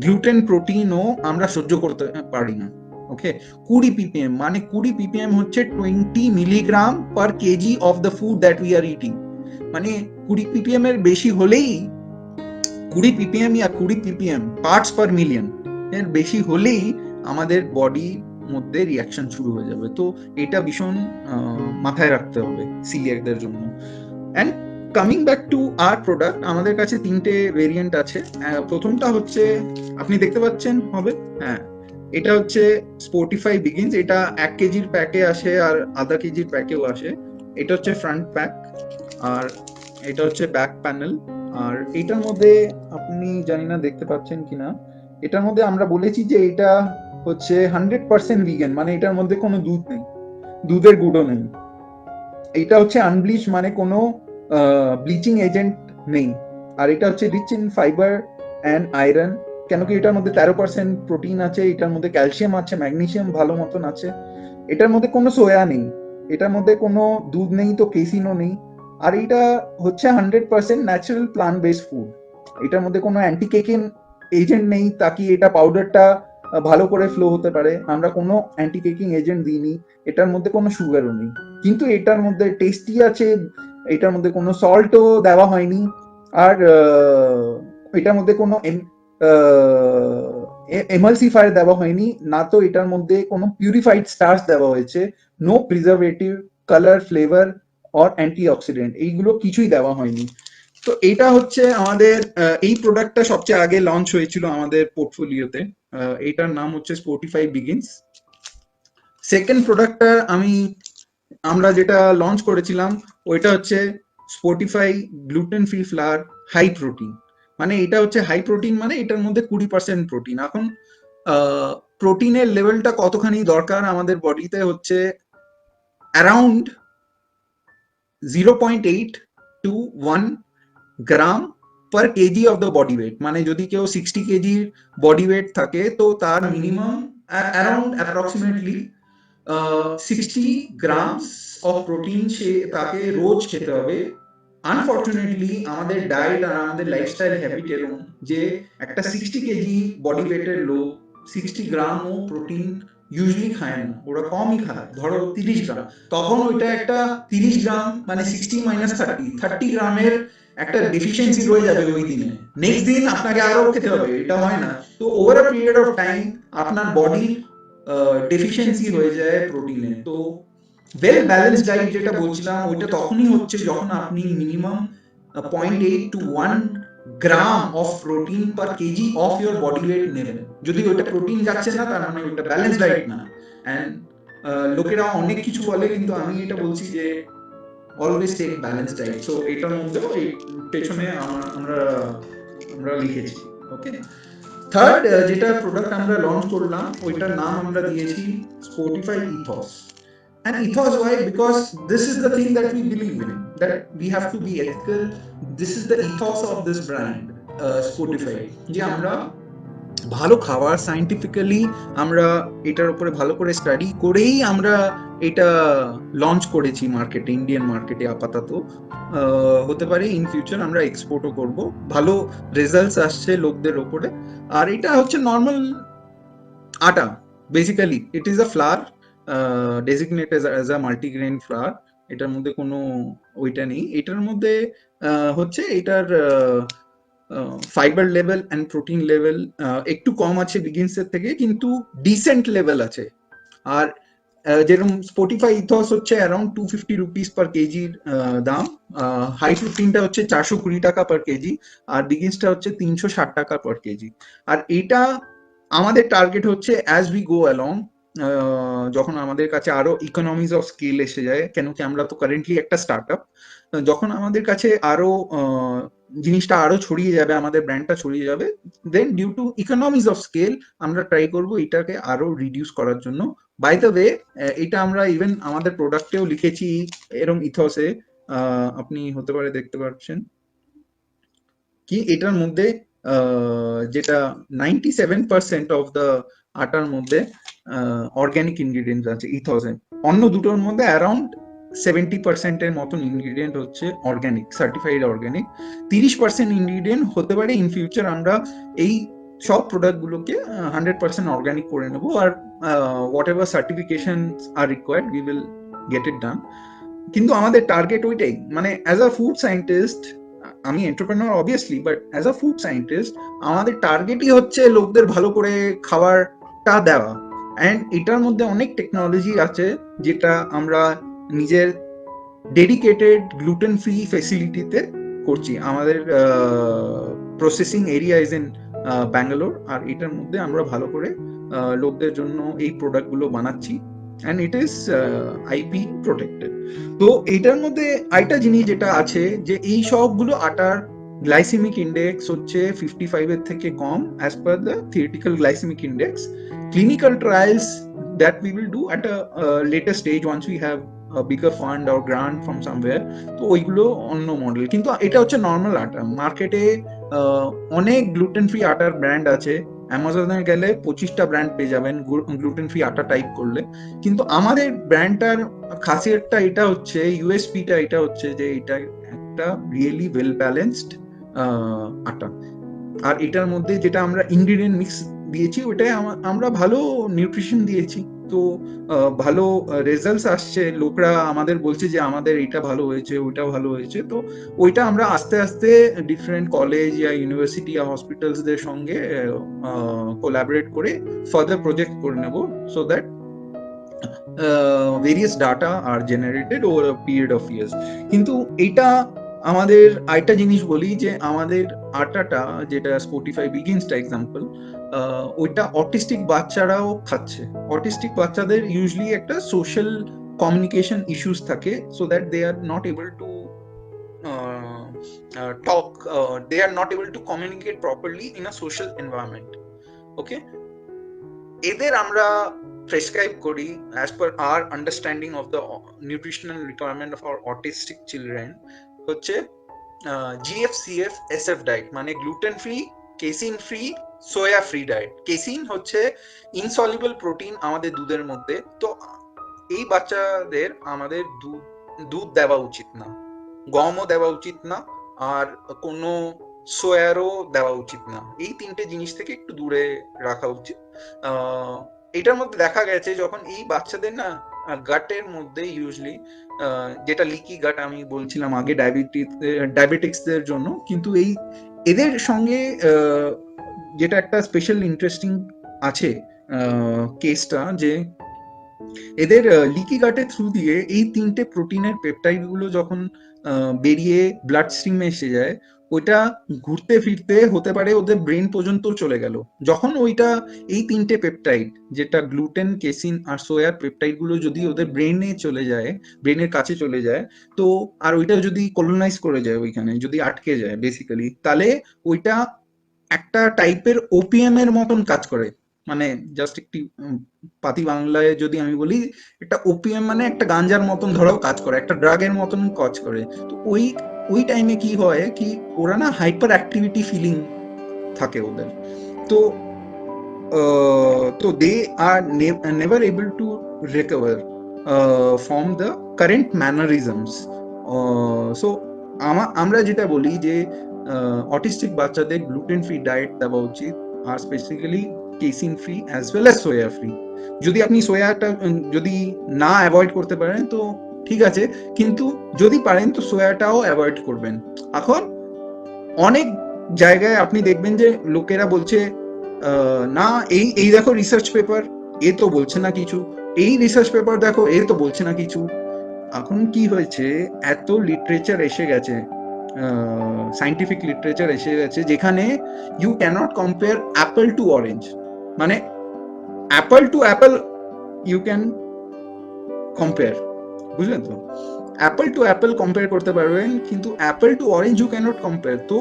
গ্লুটেন প্রোটিনও আমরা সহ্য করতে পারি না। ওকে, 20 ppm, মানে 20 ppm হচ্ছে 20 milligram per KG of the food that we are eating. মানে 20 ppm এর বেশি হলেই, 20 ppm या 20 ppm পার্টস পার মিলিয়ন এর বেশি হলেই আমাদের বডি মধ্যে রিয়াকশন শুরু হয়ে যাবে। তো এটা ভীষণ মাথায় রাখতে হবে সিলিয়াকদের জন্য। And coming back to our product, আমাদের কাছে 3টে ভেরিয়েন্ট আছে। প্রথমটা হচ্ছে, আপনি দেখতে পাচ্ছেন হবে, হ্যাঁ, এটা হচ্ছে স্পোর্টিফাই বিগিনস। এটা 1 কেজির প্যাকে আসে আর আধা কেজির প্যাকেও আসে। এটা হচ্ছে ফ্রন্ট প্যাক, আর এটা হচ্ছে ব্যাক প্যানেল। আর এটার মধ্যে আপনি জানি না দেখতে পাচ্ছেন কিনা, এটার মধ্যে আমরা বলেছি যে এটা হচ্ছে 100% ভিগান, মানে এটার মধ্যে কোনো দুধ নেই, দুধের গুঁড়ো নেই। এটা হচ্ছে আনব্লিচ, মানে কোনো ব্লিচিং এজেন্ট নেই, আর এটা হচ্ছে rich in fibre and iron, কেন কি এটার মধ্যে 13% প্রোটিন আছে, এটার মধ্যে ক্যালসিয়াম আছে, ম্যাগনেসিয়াম ভালো মতন আছে, এটার মধ্যে কোনো সোয়া নেই, এটার মধ্যে কোনো দুধ নেই তো কেসিনও নেই, আর এটা হচ্ছে 100% ন্যাচারাল প্লান্ট বেসড ফুড। এটার মধ্যে কোনো অ্যান্টি কেকিং এজেন্ট নেই তাকি এটা পাউডারটা ভালো করে ফ্লো হতে পারে, আমরা কোনো অ্যান্টি কেকিং এজেন্ট দিইনি, এটার মধ্যে কোনো সুগারও নেই, কিন্তু এটার মধ্যে টেস্টি আছে, এটার মধ্যে কোনো সল্টও দেওয়া হয়নি, আর এটার মধ্যে কোনো এমালসিফায়ার দেওয়া হয়নি, না তো এটার মধ্যে কোনো পিউরিফাইড স্টার্চ দেওয়া হয়েছে, no preservative, colour, flavour or antioxidant, এইগুলো কিছুই দেওয়া হয়নি। তো এটা হচ্ছে আমাদের এই প্রোডাক্টটা সবচেয়ে আগে লঞ্চ হয়েছিল আমাদের পোর্টফোলিওতে, এটার নাম হচ্ছে স্পটিফাই বিগিনস। সেকেন্ড প্রোডাক্টটা আমরা যেটা লঞ্চ করেছিলাম ওইটা হচ্ছে Spotify gluten free flour high protein. মানে এটা হচ্ছে হাই প্রোটিন, মানে এটার মধ্যে 20% প্রোটিন। এখন প্রোটিনের লেভেলটা কতখানি দরকার আমাদের বডিতে হচ্ছে around 0.8 to 1 gram per KG of the body weight. মানে যদি কেউ 60 কেজির বডি ওয়েট থাকে তো তার minimum around approximately 60 grams of protein সে তাকে রোজ খেতে হবে। আনফর্চুনেটলি আমাদের ডায়েট আর আমাদের লাইফস্টাইল হ্যাবিট এরকম যে একটা 60 কেজি বডি ওয়েটের লোক 60 গ্রামও প্রোটিন ইউজুয়ালি খায় না, ওরা কমই খায়, ধরো 30 গ্রাম, তখন ওইটা একটা 30 গ্রাম মানে 60 মাইনাস 30 গ্রামের একটা ডেফিসিয়েন্সি রয়ে যাবে ওই দিনে, নেক্সট দিন আপনাকে আরো খেতে হবে, এটা হয় না। তো over a period of time আপনার বডি ডেফিসিয়েন্সি হয়ে যায় প্রোটিনে। তো ওয়েল ব্যালেন্স ডায়েট যেটা বলছিলাম ওইটা তখনই হচ্ছে যখন আপনি minimum 0.8 to 1 gram of protein per KG of your body weight নেবেন। যদি ওইটা প্রোটিন যাচ্ছে না তার মানে ওইটা ব্যালেন্স ডায়েট না। অ্যান্ড লোকেরা অনেক কিছু বলে, কিন্তু আমি এটা বলছি যে always take balance diet. So এটার মধ্যেও এই পেছনে আমরা লিখেছি। ওকে, থার্ড যেটা প্রোডাক্ট আমরা লঞ্চ করলাম ওইটার নাম আমরা দিয়েছি Spotify ethos. And ethos, why? Because this is the thing that we believe in, that we have to be ethical. This is the ethos of this brand, Spotify. যে আমরা ভালো খাবার সায়েন্টিফিক্যালি আমরা এটার উপরে ভালো করে স্টাডি করেই আমরা এটা লঞ্চ করেছি মার্কেটে, ইন্ডিয়ান মার্কেটে আপাতত। হতে পারে ইন ফিউচার আমরা এক্সপোর্টও করব, ভালো রেজাল্টস আসছে লোকদের ওপরে। আর এটা হচ্ছে নর্মাল আটা, basically it is a flower designated as a multigrain flower. এটার মধ্যে কোনো ওইটা নেই, এটার মধ্যে হচ্ছে এটার fibre level and protein level একটু কম আছে বিগিনসের থেকে, কিন্তু ডিসেন্ট লেভেল আছে। আর যেরকম স্পটিফাই ইথস হচ্ছে অ্যারাউন্ড 250 রুপিস পার কেজির দাম, হাই প্রোটিনটা হচ্ছে 420 টাকা পার কেজি, আর বিগিনসটা হচ্ছে 360 টাকা পার কেজি। আর এটা আমাদের টার্গেট হচ্ছে অ্যাজ উই গো অ্যালং, যখন আমাদের কাছে আরো ইকোনমিজ অফ স্কেল এসে যায়, কেন কি আমরা তো কারেন্টলি একটা স্টার্ট আপ, যখন আমাদের কাছে আরো জিনিসটা আরো ছড়িয়ে যাবে, আমাদের ব্র্যান্ডটা ছড়িয়ে যাবে, then due to economies of scale আমরা ট্রাই করব এটাকে আরো রিডিউস করার জন্য। বাই দ্য ওয়ে, এটা আমরা ইভেন আমাদের প্রোডাক্টেও লিখেছি এরকম ইথসে, আপনি হতে পারে দেখতে পাচ্ছেন কি এটার মধ্যে যেটা 97% অফ দ্য আটার মধ্যে অর্গ্যানিক ইনগ্রিডিয়েন্টস আছে ইথসে। অন্য দুটোর মধ্যে অ্যারাউন্ড 70% এর মতন ইনগ্রিডিয়েন্ট হচ্ছে অর্গ্যানিক, সার্টিফাইড অর্গ্যানিক। 30% ইনগ্রিডিয়েন্ট হতে পারে ইন ফিউচার আমরা এই সব প্রোডাক্টগুলোকে 100% অর্গ্যানিক করে নেবো, আর whatever certification are required we will get it done. কিন্তু আমাদের টার্গেট ওইটাই, মানে অ্যাজ আ ফুড সায়েন্টিস্ট, আমি entrepreneur obviously, but as a food scientist আমাদের টার্গেটই হচ্ছে লোকদের ভালো করে খাবারটা দেওয়া। অ্যান্ড এটার মধ্যে অনেক টেকনোলজি আছে যেটা আমরা নিজের ডেডিকেটেড গ্লুটেন ফ্রি ফেসিলিটিতে করছি। আমাদের processing area is in Bangalore, আর এটার মধ্যে আমরা ভালো করে লোকদের জন্য এই প্রোডাক্টগুলো বানাচ্ছি, and it is IP protected. তো এটার মধ্যে আরেকটা জিনিস যেটা আছে যে এই সবগুলো আটার গ্লাইসেমিক ইন্ডেক্স হচ্ছে 55 এর থেকে কম as per the theoretical glycemic index. Clinical trials that we will do at a later stage once we have bigger fund or grant from somewhere, তো ওইগুলো অন্য মডেল। কিন্তু এটা হচ্ছে নর্মাল আটা। মার্কেটে অনেক গ্লুটেন ফ্রি আটার ব্র্যান্ড আছে, অ্যামাজনে গেলে 25টা ব্র্যান্ড পেয়ে যাবেন গ্লুটেন ফ্রি আটা টাইপ করলে। কিন্তু আমাদের ব্র্যান্ডটার খাসিয়তটা এটা হচ্ছে, ইউএসপিটা এটা হচ্ছে যে এটা একটা রিয়েলি ওয়েল ব্যালেন্সড আটা। আর এটার মধ্যে যেটা আমরা ইনগ্রিডিয়েন্ট মিক্স দিয়েছি ওটাই আমরা ভালো নিউট্রিশন দিয়েছি, তো ভালো রেজাল্টস আসছে। লোকরা আমাদের বলছে যে আমাদের এটা ভালো হয়েছে, ওইটা ভালো হয়েছে। তো ওইটা আমরা আস্তে আস্তে ডিফারেন্ট কলেজ বা ইউনিভার্সিটি বা হসপিটালসদের সঙ্গে কোলাবরেট করে ফার্দার প্রজেক্ট করে নেব, so that various data are generated over a period of years. কিন্তু এটা আমাদের আরেকটা জিনিস বলি যে আমাদের আটাটা যেটা স্পটিফাই বিগিনসটা এক্সাম্পল, ওইটা অটিস্টিক বাচ্চারাও খাচ্ছে। অটিস্টিক বাচ্চাদের ইউজুয়ালি একটা সোশ্যাল কমিউনিকেশন ইস্যুস থাকে, so that they are not able to talk, they are not able to communicate properly in a social environment. Okay, এদের আমরা প্রেসক্রাইব করি as per our understanding of the nutritional requirement of our autistic children হচ্ছে GFCF SF diet, মানে gluten free, casein free, সোয়া free diet. Casing হচ্ছে insoluble protein আমাদের দুধের মধ্যে, তো এই বাচ্চাদের আমাদের দুধ দেওয়া উচিত না, গমও দেওয়া উচিত না, আর কোনো সোয়ারও দেওয়া উচিত না। এই তিনটে জিনিস থেকে একটু দূরে রাখা উচিত। এটার মধ্যে দেখা গেছে যখন এই বাচ্চাদের না গাটের মধ্যে ইউজুয়ালি যেটা লিকি গাট আমি বলছিলাম আগে ডায়াবেটিক্সদের জন্য, কিন্তু এই এদের সঙ্গে যেটা একটা স্পেশাল ইন্টারেস্টিং আছে কেসটা, যে এদের লিকি গাটের থ্রু দিয়ে এই তিনটে প্রোটিনের পেপটাইড গুলো যখন বেরিয়ে ব্লাড স্ট্রিমে এসে যায়, ওইটা ঘুরতে ফিরতে হতে পারে ওদের ব্রেন পর্যন্ত চলে গেল। যখন ওইটা এই তিনটে পেপটাইড যেটা গ্লুটেন, কেসিন আর সোয়ার পেপটাইড গুলো যদি ওদের ব্রেনে চলে যায়, ব্রেনের কাছে চলে যায়, তো আর ওইটা যদি কলোনাইজ করে যায়, ওইখানে যদি আটকে যায় বেসিক্যালি, তাহলে ওইটা একটা টাইপের ওপিএম এর মতন কাজ করে। মানে জাস্ট একটি পাতি বাংলায় যদি আমি বলি, একটা ওপিএম মানে একটা গাঞ্জার মতন ধরাও কাজ করে, একটা ড্রাগের মতন কাজ করে। তো ওই টাইমে কি হয় কি, ওরা না হাইপার অ্যাক্টিভিটি ফিলিং থাকে ওদের, তো they are never able to recover from the current mannerisms. So আমরা যেটা বলি যে অটিস্টিক বাচ্চাদের গ্লুটেন ফ্রি ডায়েট দেওয়া উচিত, আর specifically casein free as well as soya free. যদি আপনি সোয়াটা যদি না অ্যাভয়েড করতে পারেন তো ঠিক আছে, কিন্তু যদি পারেন তো সোয়াটাও অ্যাভয়েড করবেন। এখন অনেক জায়গায় আপনি দেখবেন যে লোকেরা বলছে না এই দেখো রিসার্চ পেপার, এ তো বলছে না কিছু, এই রিসার্চ পেপার দেখো, এ তো বলছে না কিছু। এখন কি হয়েছে, এত লিটারেচার এসে গেছে, সাইন্টিফিক লিটারেচার এসে গেছে, যেখানে you can't compare apple to orange. মানে apple to apple you can compare, বুঝলেন তো? অ্যাপল টু অ্যাপল কম্পেয়ার করতে পারবেন, কিন্তু apple to orange you can't compare. তো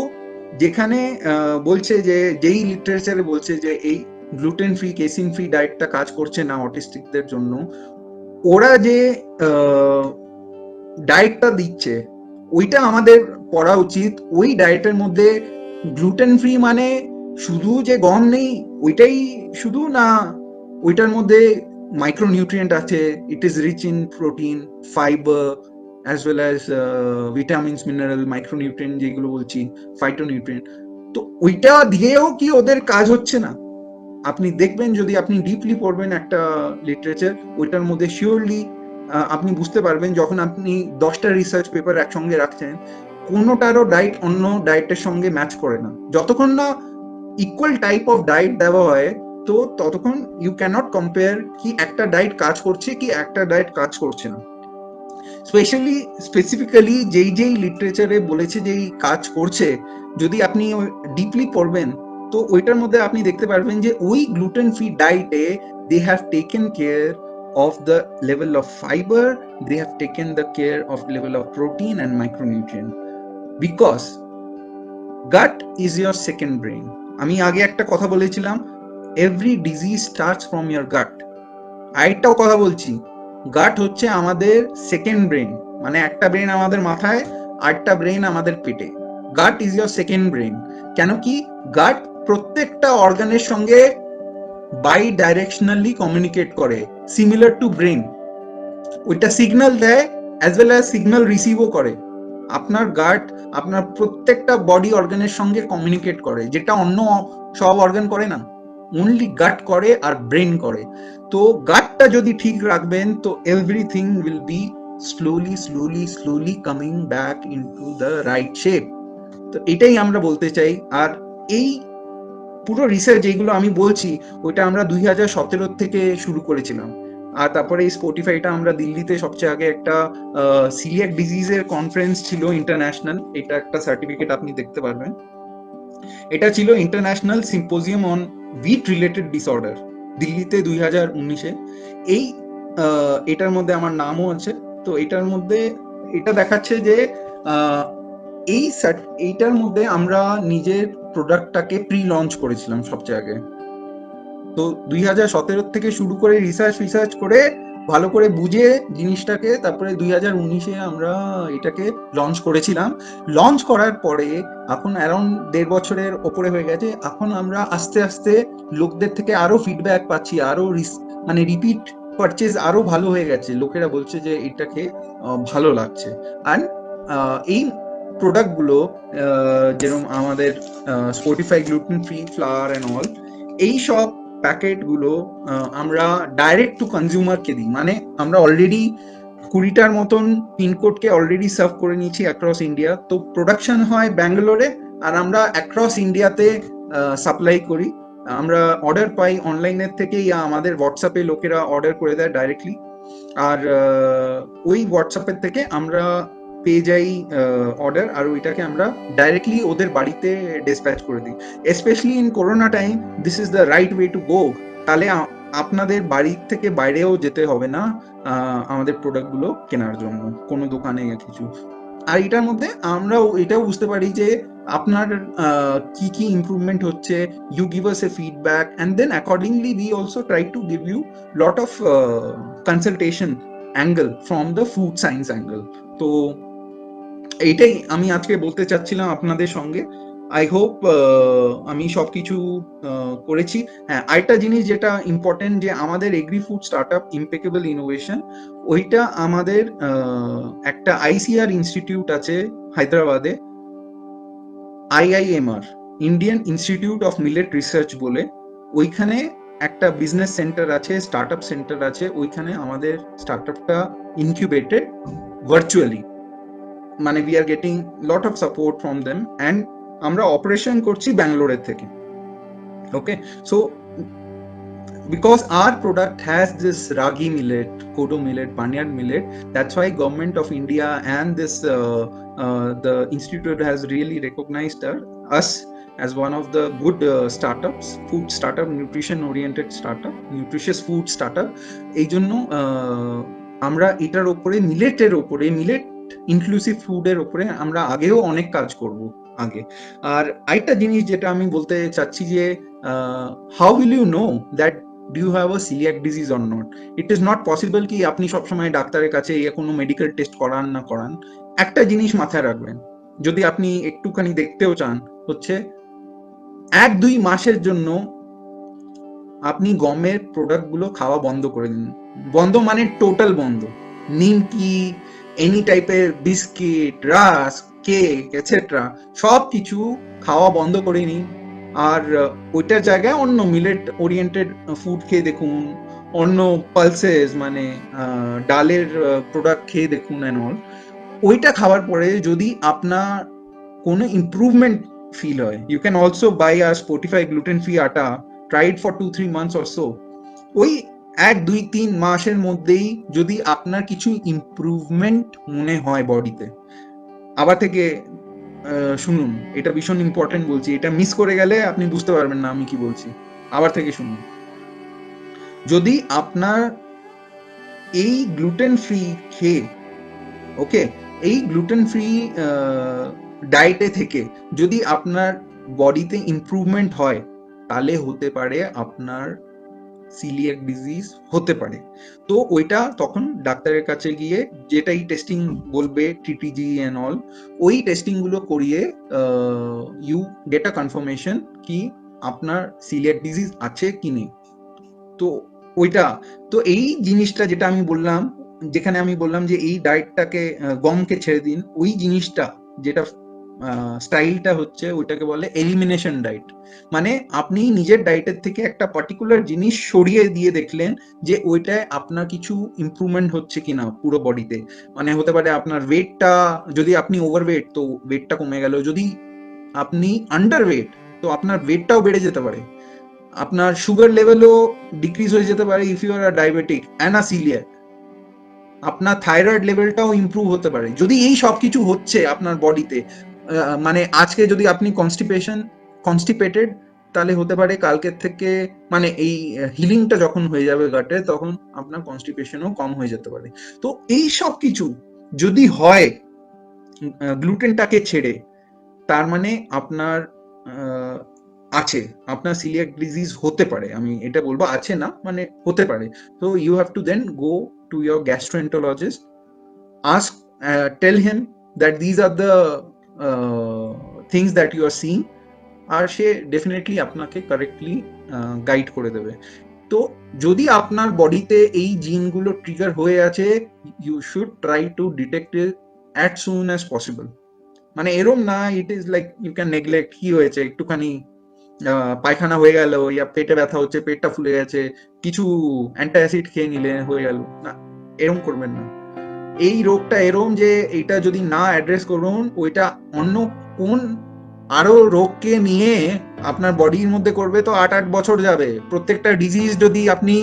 যেখানে বলছে যে যেই লিটারেচারে বলছে যে এই গ্লুটেন ফ্রি, কেসিন ফ্রি ডায়েটটা কাজ করছে না অটিস্টিকদের জন্য, ওরা যে ডায়েটটা দিচ্ছে ওইটা আমাদের পড়া উচিত। ওই ডায়েটের মধ্যে গ্লুটেন ফ্রি মানে শুধু যে গম নেই ওইটাই শুধু না, ওইটার মধ্যে মাইক্রোনিউট্রিয়েন্ট আছে, it is rich in protein, fibre as well as vitamins, mineral, micronutrient যেগুলো বলছি, ফাইটোনিউট্রিয়েন্ট। তো ওইটা দিয়েও কি ওদের কাজ হচ্ছে না? আপনি দেখবেন, যদি আপনি ডিপলি পড়বেন একটা লিটারেচার, ওইটার মধ্যে শিওরলি আপনি বুঝতে পারবেন, যখন আপনি 10টা রিসার্চ পেপার একসঙ্গে রাখছেন, কোনোটারও ডায়েট অন্য ডায়েটের সঙ্গে ম্যাচ করে না। যতক্ষণ না ইকুয়াল টাইপ অফ ডায়েট দেওয়া হয়, তো ততক্ষণ ইউ ক্যানট কম্পেয়ার কি একটা ডায়েট কাজ করছে কি একটা ডায়েট কাজ করছে না। স্পেসিফিক্যালি যেই লিটারেচারে বলেছে যেই কাজ করছে, যদি আপনি ডিপলি পড়বেন, তো ওইটার মধ্যে আপনি দেখতে পারবেন যে ওই গ্লুটেন ফ্রি ডায়েটে they have taken care of the level of fiber, they have taken the care of level of protein and micronutrient, because gut is your second brain. আমি আগে একটা কথা বলেছিলাম, every disease starts from your gut। আরেকটাও কথা বলছি, গাট হচ্ছে আমাদের সেকেন্ড ব্রেন, মানে একটা ব্রেন আমাদের মাথায়, আরেকটা ব্রেন আমাদের পেটে। গাট ইজ ইয়োর সেকেন্ড ব্রেন। কেন কি? গাট প্রত্যেকটা অর্গানের সঙ্গে বাই ডাইরেকশনালি কমিউনিকেট করে, সিমিলার টু ব্রেন। ওইটা সিগন্যাল দেয় অ্যাজ ওয়েল অ্যাজ সিগন্যাল রিসিভও করে। আপনার গাট আপনার প্রত্যেকটা বডি অর্গানের সঙ্গে কমিউনিকেট করে, যেটা অন্য সব অর্গান করে না, অনলি গাট করে আর ব্রেন করে। তো গাটটা যদি ঠিক রাখবেন তো everything will be slowly slowly slowly coming back into the right shape. তো এটাই আমরা বলতে চাই। আর এই পুরো রিসার্চ যেগুলো আমি বলছি, ওইটা আমরা 2017 থেকে শুরু করেছিলাম। আর তারপরে এই স্পটিফাইটা আমরা দিল্লিতে সবচেয়ে আগে একটা সিলিয়াক ডিজিজের কনফারেন্স ছিল ইন্টারন্যাশনাল, এটা একটা সার্টিফিকেট আপনি দেখতে পারবেন। এটা ছিল international symposium on wheat related disorder, দিল্লিতে 2019-এ। এই এটার মধ্যে আমার নামও আছে। তো এটার মধ্যে এটা দেখাচ্ছে যে এইটার মধ্যে আমরা নিজের প্রোডাক্টটাকে প্রি লঞ্চ করেছিলাম সবচেয়ে আগে। তো 2017 থেকে শুরু করে রিসার্চ করে ভালো করে বুঝে জিনিসটাকে, তারপরে 2019-এ আমরা এটাকে লঞ্চ করেছিলাম। লঞ্চ করার পরে এখন অ্যারাউন্ড 1.5 বছরের ওপরে হয়ে গেছে। এখন আমরা আস্তে আস্তে লোকদের থেকে আরো ফিডব্যাক পাচ্ছি, আরো মানে রিপিট পারচেজ আরো ভালো হয়ে গেছে। লোকেরা বলছে যে এটাকে ভালো লাগছে। অ্যান্ড এই প্রোডাক্টগুলো যেরকম আমাদের Spotify gluten free flower and all, এই সব প্যাকেটগুলো আমরা ডাইরেক্ট টু কনজিউমারকে দিই। মানে আমরা অলরেডি 20টার মতন পিনকোডকে অলরেডি সার্ভ করে নিয়েছি অ্যাক্রস ইন্ডিয়া। তো প্রোডাকশন হয় ব্যাঙ্গালোরে, আর আমরা অ্যাক্রস ইন্ডিয়াতে সাপ্লাই করি। আমরা অর্ডার পাই অনলাইনের থেকে, ইয়া আমাদের হোয়াটসঅ্যাপে লোকেরা অর্ডার করে দেয় ডাইরেক্টলি। আর ওই হোয়াটসঅ্যাপের থেকে আমরা পেয়ে যাই অর্ডার, আর ওইটাকে আমরা ডাইরেক্টলি ওদের বাড়িতে ডিসপ্যাচ করে দিই। Specially in corona time this is the right way to go. তাহলে আপনাদের বাড়ির থেকে বাইরেও যেতে হবে না আমাদের প্রোডাক্টগুলো কেনার জন্য কোনো দোকানে কিছু। আর এটার মধ্যে আমরা এটাও বুঝতে পারি যে আপনার কি কি ইমপ্রুভমেন্ট হচ্ছে। You give us a feedback and then accordingly we also try to give you lot of consultation angle from the food science angle. তো এইটাই আমি আজকে বলতে চাচ্ছিলাম আপনাদের সঙ্গে। আই হোপ আমি সবকিছু করেছি। হ্যাঁ, আরেকটা জিনিস যেটা ইম্পর্টেন্ট, যে আমাদের agri food startup impeccable innovation, ওইটা আমাদের একটা আইসিআর ইনস্টিটিউট আছে হায়দ্রাবাদে, IIMR, Indian institute of millet research বলে। ওইখানে একটা বিজনেস সেন্টার আছে, স্টার্ট আপ সেন্টার আছে। ওইখানে আমাদের স্টার্ট আপটা ইনকিউবেটেড ভার্চুয়ালি, মানে we are getting lot of support from them, and আমরা অপারেশন করছি ব্যাঙ্গালোরের থেকে। Okay, so because our product has this ragi millet, kodo millet, barnyard millet, that's why government of India and this the institute has really recognized us as one of the good startups, food startup, nutrition oriented startup, nutritious food startup। এই জন্য আমরা এটার উপরে, মিলেটের উপরে, millet inclusive ফুডের উপরে আমরা আগেও অনেক কাজ করব আগে। আর আরেকটা জিনিস যেটা আমি বলতে চাচ্ছি যে how will you know that do you have a coeliac disease or not. It is not possible কি আপনি সবসময় ডাক্তারের কাছে কোনো মেডিকেল টেস্ট করান না করান। একটা জিনিস মাথায় রাখবেন, যদি আপনি একটুখানি দেখতেও চান, হচ্ছে 1-2 মাসের জন্য আপনি গমের প্রোডাক্টগুলো খাওয়া বন্ধ করে দিন। বন্ধ মানে টোটাল বন্ধ। নিমকি, এনি টাইপের বিস্কিট, রাস্ক, কেক এটসেট্রা সব কিছু খাওয়া বন্ধ করে নিন। আর ওইটার জায়গায় অন্য মিলেট ওরিয়েন্টেড ফুড খেয়ে দেখুন, অন্য পালসেস মানে ডালের প্রোডাক্ট খেয়ে দেখুন অ্যান্ড অল। ওইটা খাওয়ার পরে যদি আপনার কোনো ইমপ্রুভমেন্ট ফিল হয়, you can also buy a Sportify gluten free atta, try it for 2-3 months or so। ওই 1-2-3 মাসের মধ্যেই যদি আপনার কিছু ইমপ্রুভমেন্ট মনে হয় বডিতে, আবার থেকে শুনুন, এটা ভীষণ ইম্পর্টেন্ট বলছি, এটা মিস করে গেলে আপনি বুঝতে পারবেন না আমি কি বলছি। আবার থেকে শুনুন, যদি আপনার এই গ্লুটেন ফ্রি খেয়ে, ওকে, এই গ্লুটেন ফ্রি ডায়েটে থেকে যদি আপনার বডিতে ইমপ্রুভমেন্ট হয়, তাহলে হতে পারে আপনার সিলিয়াক ডিজিজ হতে পারে। তো ওইটা তখন ডাক্তারের কাছে গিয়ে যেটাই টেস্টিং বলবে, টিটিজি এন্ড অল, ওই টেস্টিং গুলো করিয়ে ইউ গেট আ কনফার্মেশন কি আপনার সিলিয়াক ডিজিজ আছে কি নেই। তো ওইটা, তো এই জিনিসটা যেটা আমি বললাম, যেখানে আমি বললাম যে এই ডায়েটটাকে, গমকে ছেড়ে দিন, ওই জিনিসটা যেটা স্টাইলটা হচ্ছে ওইটাকে বলে এলিমিনেশন ডায়েট। মানে আপনি নিজের ডায়েটের থেকে একটা পার্টিকুলার জিনিস সরিয়ে দিয়ে দেখলেন যে ওইটায় আপনার কিছু ইমপ্রুভমেন্ট হচ্ছে কিনা পুরো বডিতে। মানে হতে পারে আপনার ওয়েটটা, যদি আপনি ওভারওয়েট তো ওয়েটটা কমে গেল, যদি আপনি আন্ডার ওয়েট তো আপনার ওয়েটটাও বেড়ে যেতে পারে, আপনার সুগার লেভেলও ডিক্রিজ হয়ে যেতে পারে if you are diabetic and a coeliac, আপনার থাইরয়েড লেভেলটাও ইমপ্রুভ হতে পারে যদি এই সব কিছু হচ্ছে আপনার বডিতে। মানে আজকে যদি আপনি কনস্টিপেটেড, তাহলে হতে পারে কালকের থেকে, মানে এই হিলিংটা যখন হয়ে যাবে গাটে, তখন আপনার কনস্টিপেশনও কম হয়ে যেতে পারে। তো এই সব কিছু যদি হয় গ্লুটেনটাকে ছেড়ে, তার মানে আপনার আছে, আপনার সিলিয়াক ডিজিজ হতে পারে, আমি এটা বলবো আছে না, মানে হতে পারে। তো you have to then go to your gastroenterologist, ask, tell him that these are the things that you are seeing, আর সে ডেফিনেটলি আপনাকে কারেক্টলি গাইড করে দেবে। তো যদি আপনার বডিতে এই জিনগুলো ট্রিগার হয়ে আছে, you should try to detect it as soon as possible. মানে এরম না it is like you can neglect, কি হয়েছে একটুখানি পায়খানা হয়ে গেল, ইয়া পেটে ব্যথা হচ্ছে, পেটটা ফুলে গেছে, কিছু অ্যান্টাসিড খেয়ে নিলে হয়ে গেল, না, এরম করবেন না। এই রোগটা এরম যে এটা যদি না অ্যাড্রেস করুন, ওইটা অন্য কোন আরো রোগকে নিয়ে আপনার বডির মধ্যে করবে, তো 8 বছর যাবে। প্রত্যেকটা ডিজিজ যদি আপনি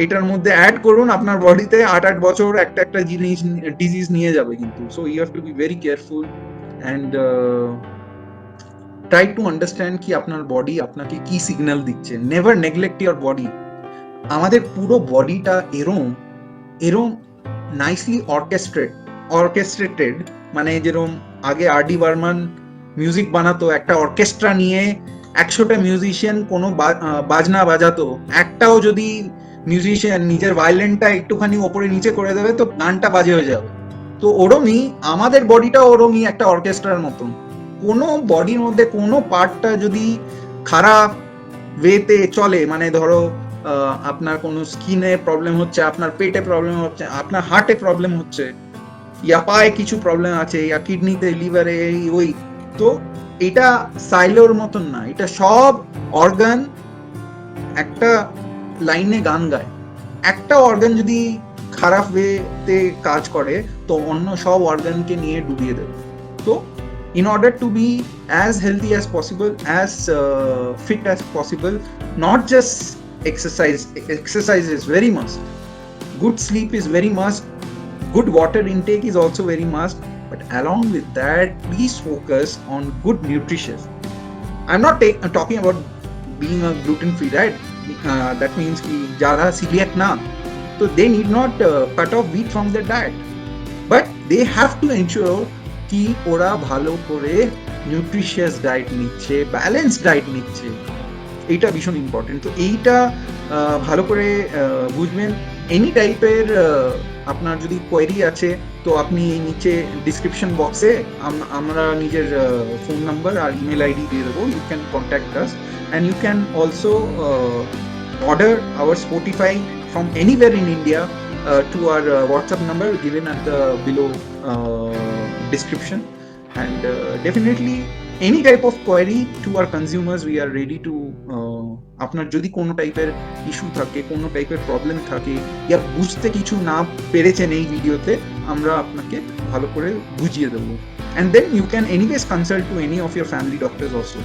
এটার মধ্যে অ্যাড করুন, আপনার বডিতে 8 বছর একটা একটা জিনিস ডিজিজ নিয়ে যাবে কিন্তু। So you have to be very careful and try to understand কি আপনার বডি আপনাকে কি সিগন্যাল দিচ্ছে। Never neglect your body. আমাদের পুরো বডিটা এরম নাইসলি অর্কেস্ট্রেটেড, মানে যেরকম আগে আর.ডি. বর্মন মিউজিক বানাতো, একটা অর্কেস্ট্রা নিয়ে 100টা মিউজিশিয়ান কোনো বাজনা বাজাতো, একটাও যদি মিউজিশিয়ান নিজের ভায়োলিনটা একটুখানি ওপরে নিচে করে দেবে তো গানটা বাজে হয়ে যাবে। তো ওরমই আমাদের বডিটা, ওরমই একটা অর্কেস্ট্রার মতন। কোনো বডির মধ্যে কোনো পার্টটা যদি খারাপ ওয়েতে চলে, মানে ধরো আপনার কোনো স্কিনে প্রবলেম হচ্ছে, আপনার পেটে প্রবলেম হচ্ছে, আপনার হার্টে প্রবলেম হচ্ছে, ইয়া পায়ে কিছু প্রবলেম আছে, ইয়া কিডনিতে, লিভারে, ওই, তো এটা সাইলোর মতন না, এটা সব অর্গান একটা লাইনে গান গায়। একটা অর্গান যদি খারাপ ওয়েতে কাজ করে তো অন্য সব অর্গানকে নিয়ে ডুবিয়ে দেবে। তো in order to be as healthy as possible, as fit as possible, not just exercise is very must, good sleep is very must, good water intake is also very must, but along with that please focus on good nutrition. I'm not talking about being a gluten free diet, that means ki jada celiac na, so they need not cut off wheat from their diet, but they have to ensure কি ওরা ভালো করে nutritious diet নিচ্ছে, balance diet নিচ্ছে, এইটা ভীষণ important. তো এইটা ভালো করে বুঝবেন। এনি টাইপের আপনার যদি কোয়েরি আছে তো আপনি নিচে ডিসক্রিপশন বক্সে আমরা নিজের ফোন নাম্বার আর ইমেল আইডি দিয়ে দেবো, you can contact us and you can also order our Spotify from anywhere in India to our WhatsApp number given at the below description, and definitely any type of query to our consumers we are ready to আপনার যদি কোনো টাইপের issue থাকে, কোনো টাইপের problem থাকে, ইয়া বুঝতে কিছু না পেরেছেন এই ভিডিওতে, আমরা আপনাকে ভালো করে বুঝিয়ে দেবো। and then you can anyways consult to any of your family doctors also.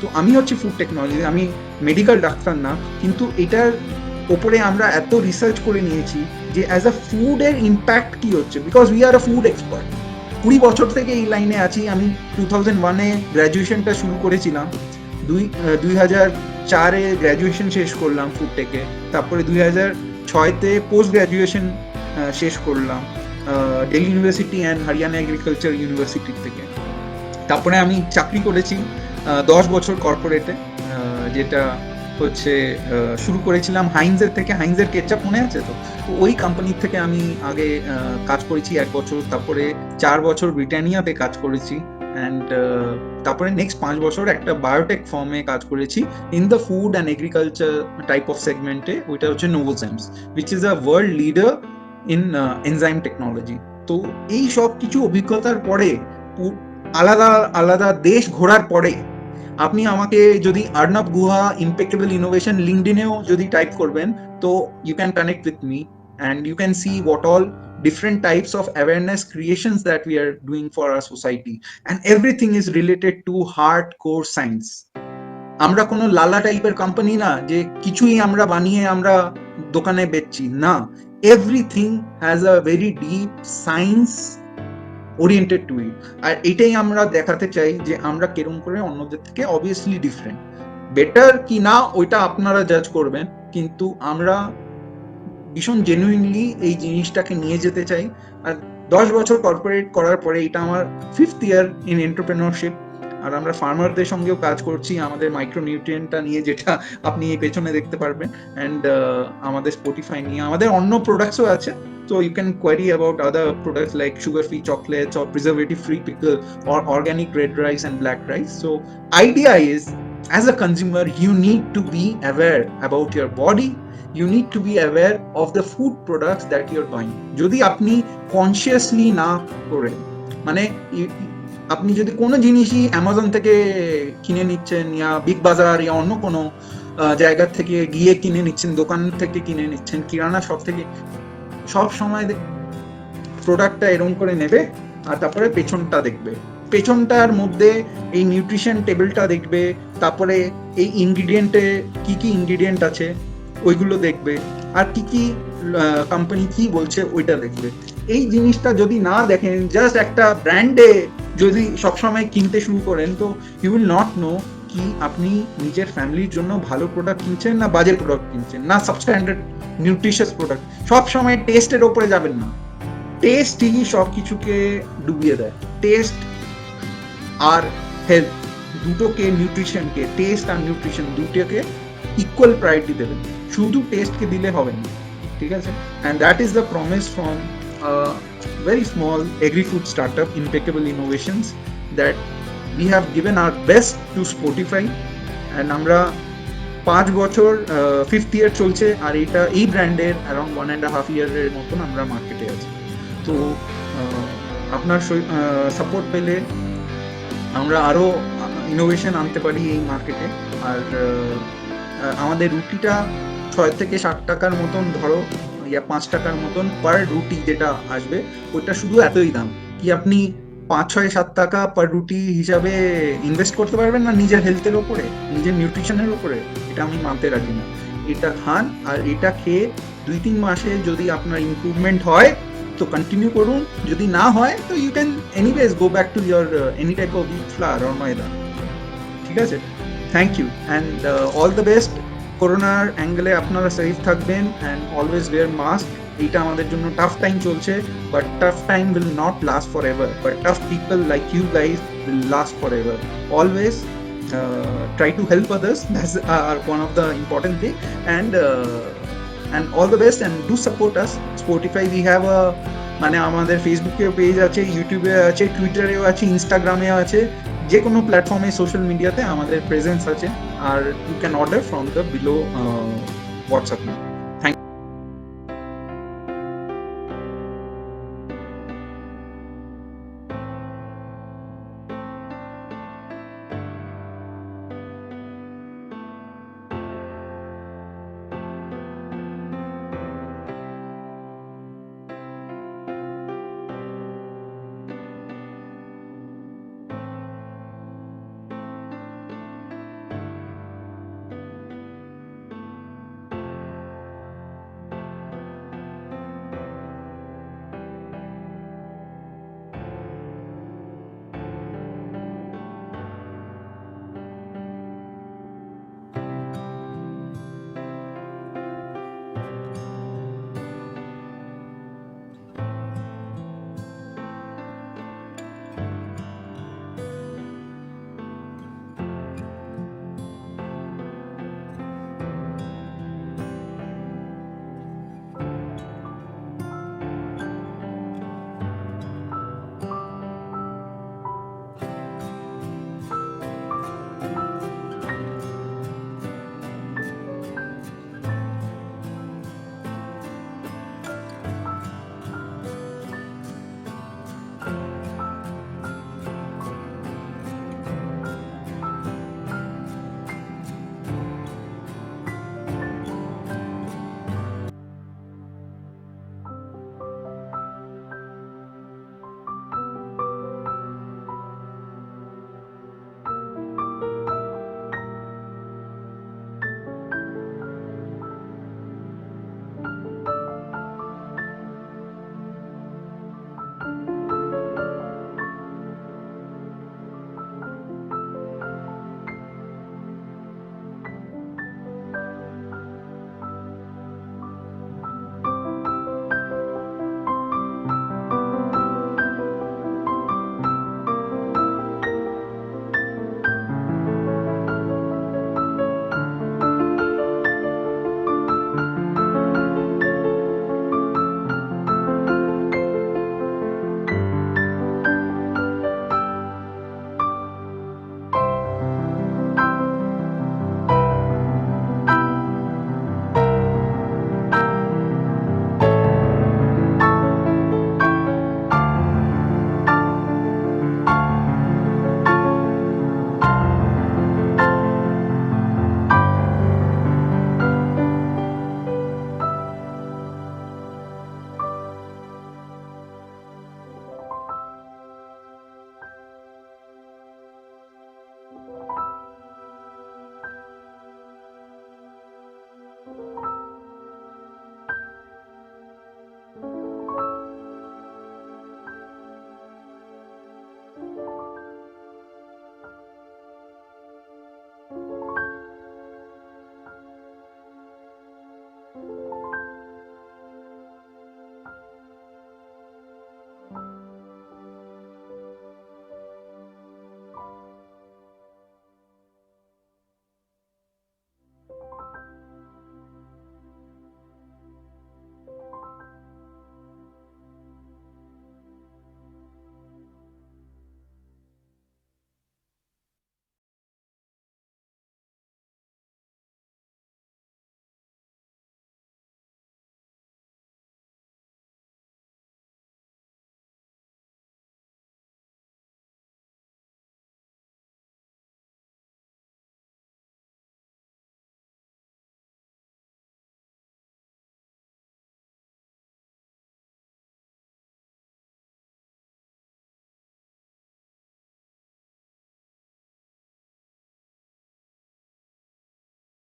তো আমি হচ্ছে ফুড টেকনোলজি, আমি মেডিকেল ডাক্তার না, কিন্তু এটার ওপরে আমরা এত রিসার্চ করে নিয়েছি যে অ্যাজ আ ফুডের ইম্প্যাক্ট কি হচ্ছে, because we are a food expert. 20 বছর থেকে এই লাইনে আছি। আমি 2001-এ গ্র্যাজুয়েশনটা শুরু করেছিলাম, 2004-এ গ্র্যাজুয়েশন শেষ করলাম ফুড টেকে, তারপরে 2006-তে পোস্ট গ্র্যাজুয়েশন শেষ করলাম Delhi university and Haryana agriculture ইউনিভার্সিটির থেকে। তারপরে আমি চাকরি করেছি 10 বছর কর্পোরেটে, যেটা হচ্ছে শুরু করেছিলাম হাইন্সের থেকে। হাইন্সের কেচাপ মনে আছে তো? তো ওই কোম্পানির থেকে আমি আগে কাজ করেছি 1 বছর, তারপরে 4 বছর ব্রিটানিয়াতে কাজ করেছি, অ্যান্ড তারপরে নেক্সট 5 বছর একটা বায়োটেক ফার্মে কাজ করেছি in the food and agriculture type of সেগমেন্টে। ওইটা হচ্ছে Novozymes, which is a world leader in enzyme technology. তো এই সব কিছু অভিজ্ঞতার পরে, আলাদা আলাদা দেশ ঘোরার পরে, আপনি আমাকে যদি অর্ণব গুহা ইম্পেকেবল ইনোভেশন লিঙ্কডিনেও যদি টাইপ করবেন, তো you can connect with me and you can see what all different types of awareness creations that we are doing for our society, and everything is related to hardcore science. আমরা কোনো লালা টাইপের company না যে কিছুই আমরা বানিয়ে আমরা দোকানে বেচছি না। Everything has a very deep science oriented to it. আর এটাই আমরা দেখাতে চাই যে আমরা কেরম করে অন্যদের থেকে অবভিয়াসলি ডিফারেন্ট। বেটার কি না ওইটা আপনারা জাজ করবেন, কিন্তু আমরা ভীষণ জেনুইনলি এই জিনিসটাকে নিয়ে যেতে চাই। আর 10 বছর কর্পোরেট করার পরে এটা আমার 5th ইয়ার ইন এন্টারপ্রেনারশিপ। আর আমরা ফার্মারদের সঙ্গেও কাজ করছি আমাদের মাইক্রোনিউট্রিয়েন্টটা নিয়ে, যেটা আপনি এই পেছনে দেখতে পারবেন, অ্যান্ড আমাদের স্পটিফাই নিয়ে আমাদের অন্য প্রোডাক্টসও আছে। So you can query about other products like sugar-free chocolates or preservative-free pickle or organic red rice and black rice. So idea is, as a consumer, you need to be aware about your body. You need to be aware of the food products that you're buying. যদি আপনি consciously না করেন, মানে আপনি যদি কোনো জিনিসই Amazon থেকে কিনে নিচ্ছেন, ইয়া বিগ বাজার ইয়া অন্য কোনো জায়গা থেকে গিয়ে কিনে নিচ্ছেন, দোকান থেকে কিনে নিচ্ছেন, কিরানা শপ থেকে, সব সময় প্রোডাক্টটা এরকম করে নেবে আর তারপরে পেছনটা দেখবে। পেছনটার মধ্যে এই নিউট্রিশন টেবিলটা দেখবে, তারপরে এই ইনগ্রিডিয়েন্টে কি কি ইনগ্রিডিয়েন্ট আছে ওইগুলো দেখবে, আর কি কি কোম্পানি কি বলছে ওইটা দেখবে। এই জিনিসটা যদি না দেখেন, জাস্ট একটা ব্র্যান্ডে যদি সবসময় কিনতে শুরু করেন, তো ইউ উইল নট নো কি আপনি নিজের ফ্যামিলির জন্য ভালো প্রোডাক্ট কিনছেন না বাজে প্রোডাক্ট কিনছেন, না সাবস্ট্যান্ডার্ড নিউট্রিশিয়াস প্রোডাক্ট। সবসময় টেস্টের ওপরে যাবেন না। টেস্টই সব কিছুকে ডুবিয়ে দেয়। টেস্ট আর হেলথ দুটোকে, নিউট্রিশনকে, টেস্ট আর নিউট্রিশন দুটোকে ইকুয়াল প্রায়োরিটি দেবেন, শুধু টেস্টকে দিলে হবে না, ঠিক আছে? And that is the promise from very small agri-food startup, Impeccable Innovations, that we have given our best to Spotify, and আমরা 5 বছর 5th ইয়ার চলছে, আর এটা এই ব্র্যান্ডের অ্যারাউন্ড 1.5 ইয়ারের মতন আমরা মার্কেটে আছি। তো আপনার সাপোর্ট পেলে আমরা আরও ইনোভেশন আনতে পারি এই মার্কেটে। আর আমাদের রুটিটা 6 থেকে 7 টাকার মতন ধরো, ইয়া 5 টাকার মতন পার রুটি যেটা আসবে, ওইটা শুধু এতই দাম কি আপনি 5, 6, 7 টাকা পার রুটি হিসাবে ইনভেস্ট করতে পারবেন না নিজের হেলথের ওপরে, নিজের নিউট্রিশনের ওপরে? এটা আমি মানতে রাজি না। এটা খান, আর এটা খেয়ে 2-3 মাসে যদি আপনার ইমপ্রুভমেন্ট হয় তো কন্টিনিউ করুন, যদি না হয় তো you can anyways go back to your any type of wheat flour or maida, ঠিক আছে? Thank you and all the best. করোনার অ্যাঙ্গেলে আপনারা সেফ থাকবেন অ্যান্ড অলওয়েজ ওয়্যার মাস্ক। এইটা আমাদের জন্য টাফ টাইম চলছে, but tough time will not last for ever, but tough people like you guys will last for ever. Always try to help others, that's one of the important thing, and all the best, and do support us. Spotify, we have a মানে আমাদের ফেসবুকে page আছে, ইউটিউবে আছে, টুইটারেও আছে, ইনস্টাগ্রামেও আছে, যে কোনো প্ল্যাটফর্মে সোশ্যাল মিডিয়াতে আমাদের প্রেজেন্স আছে। আর you can order from the below WhatsApp.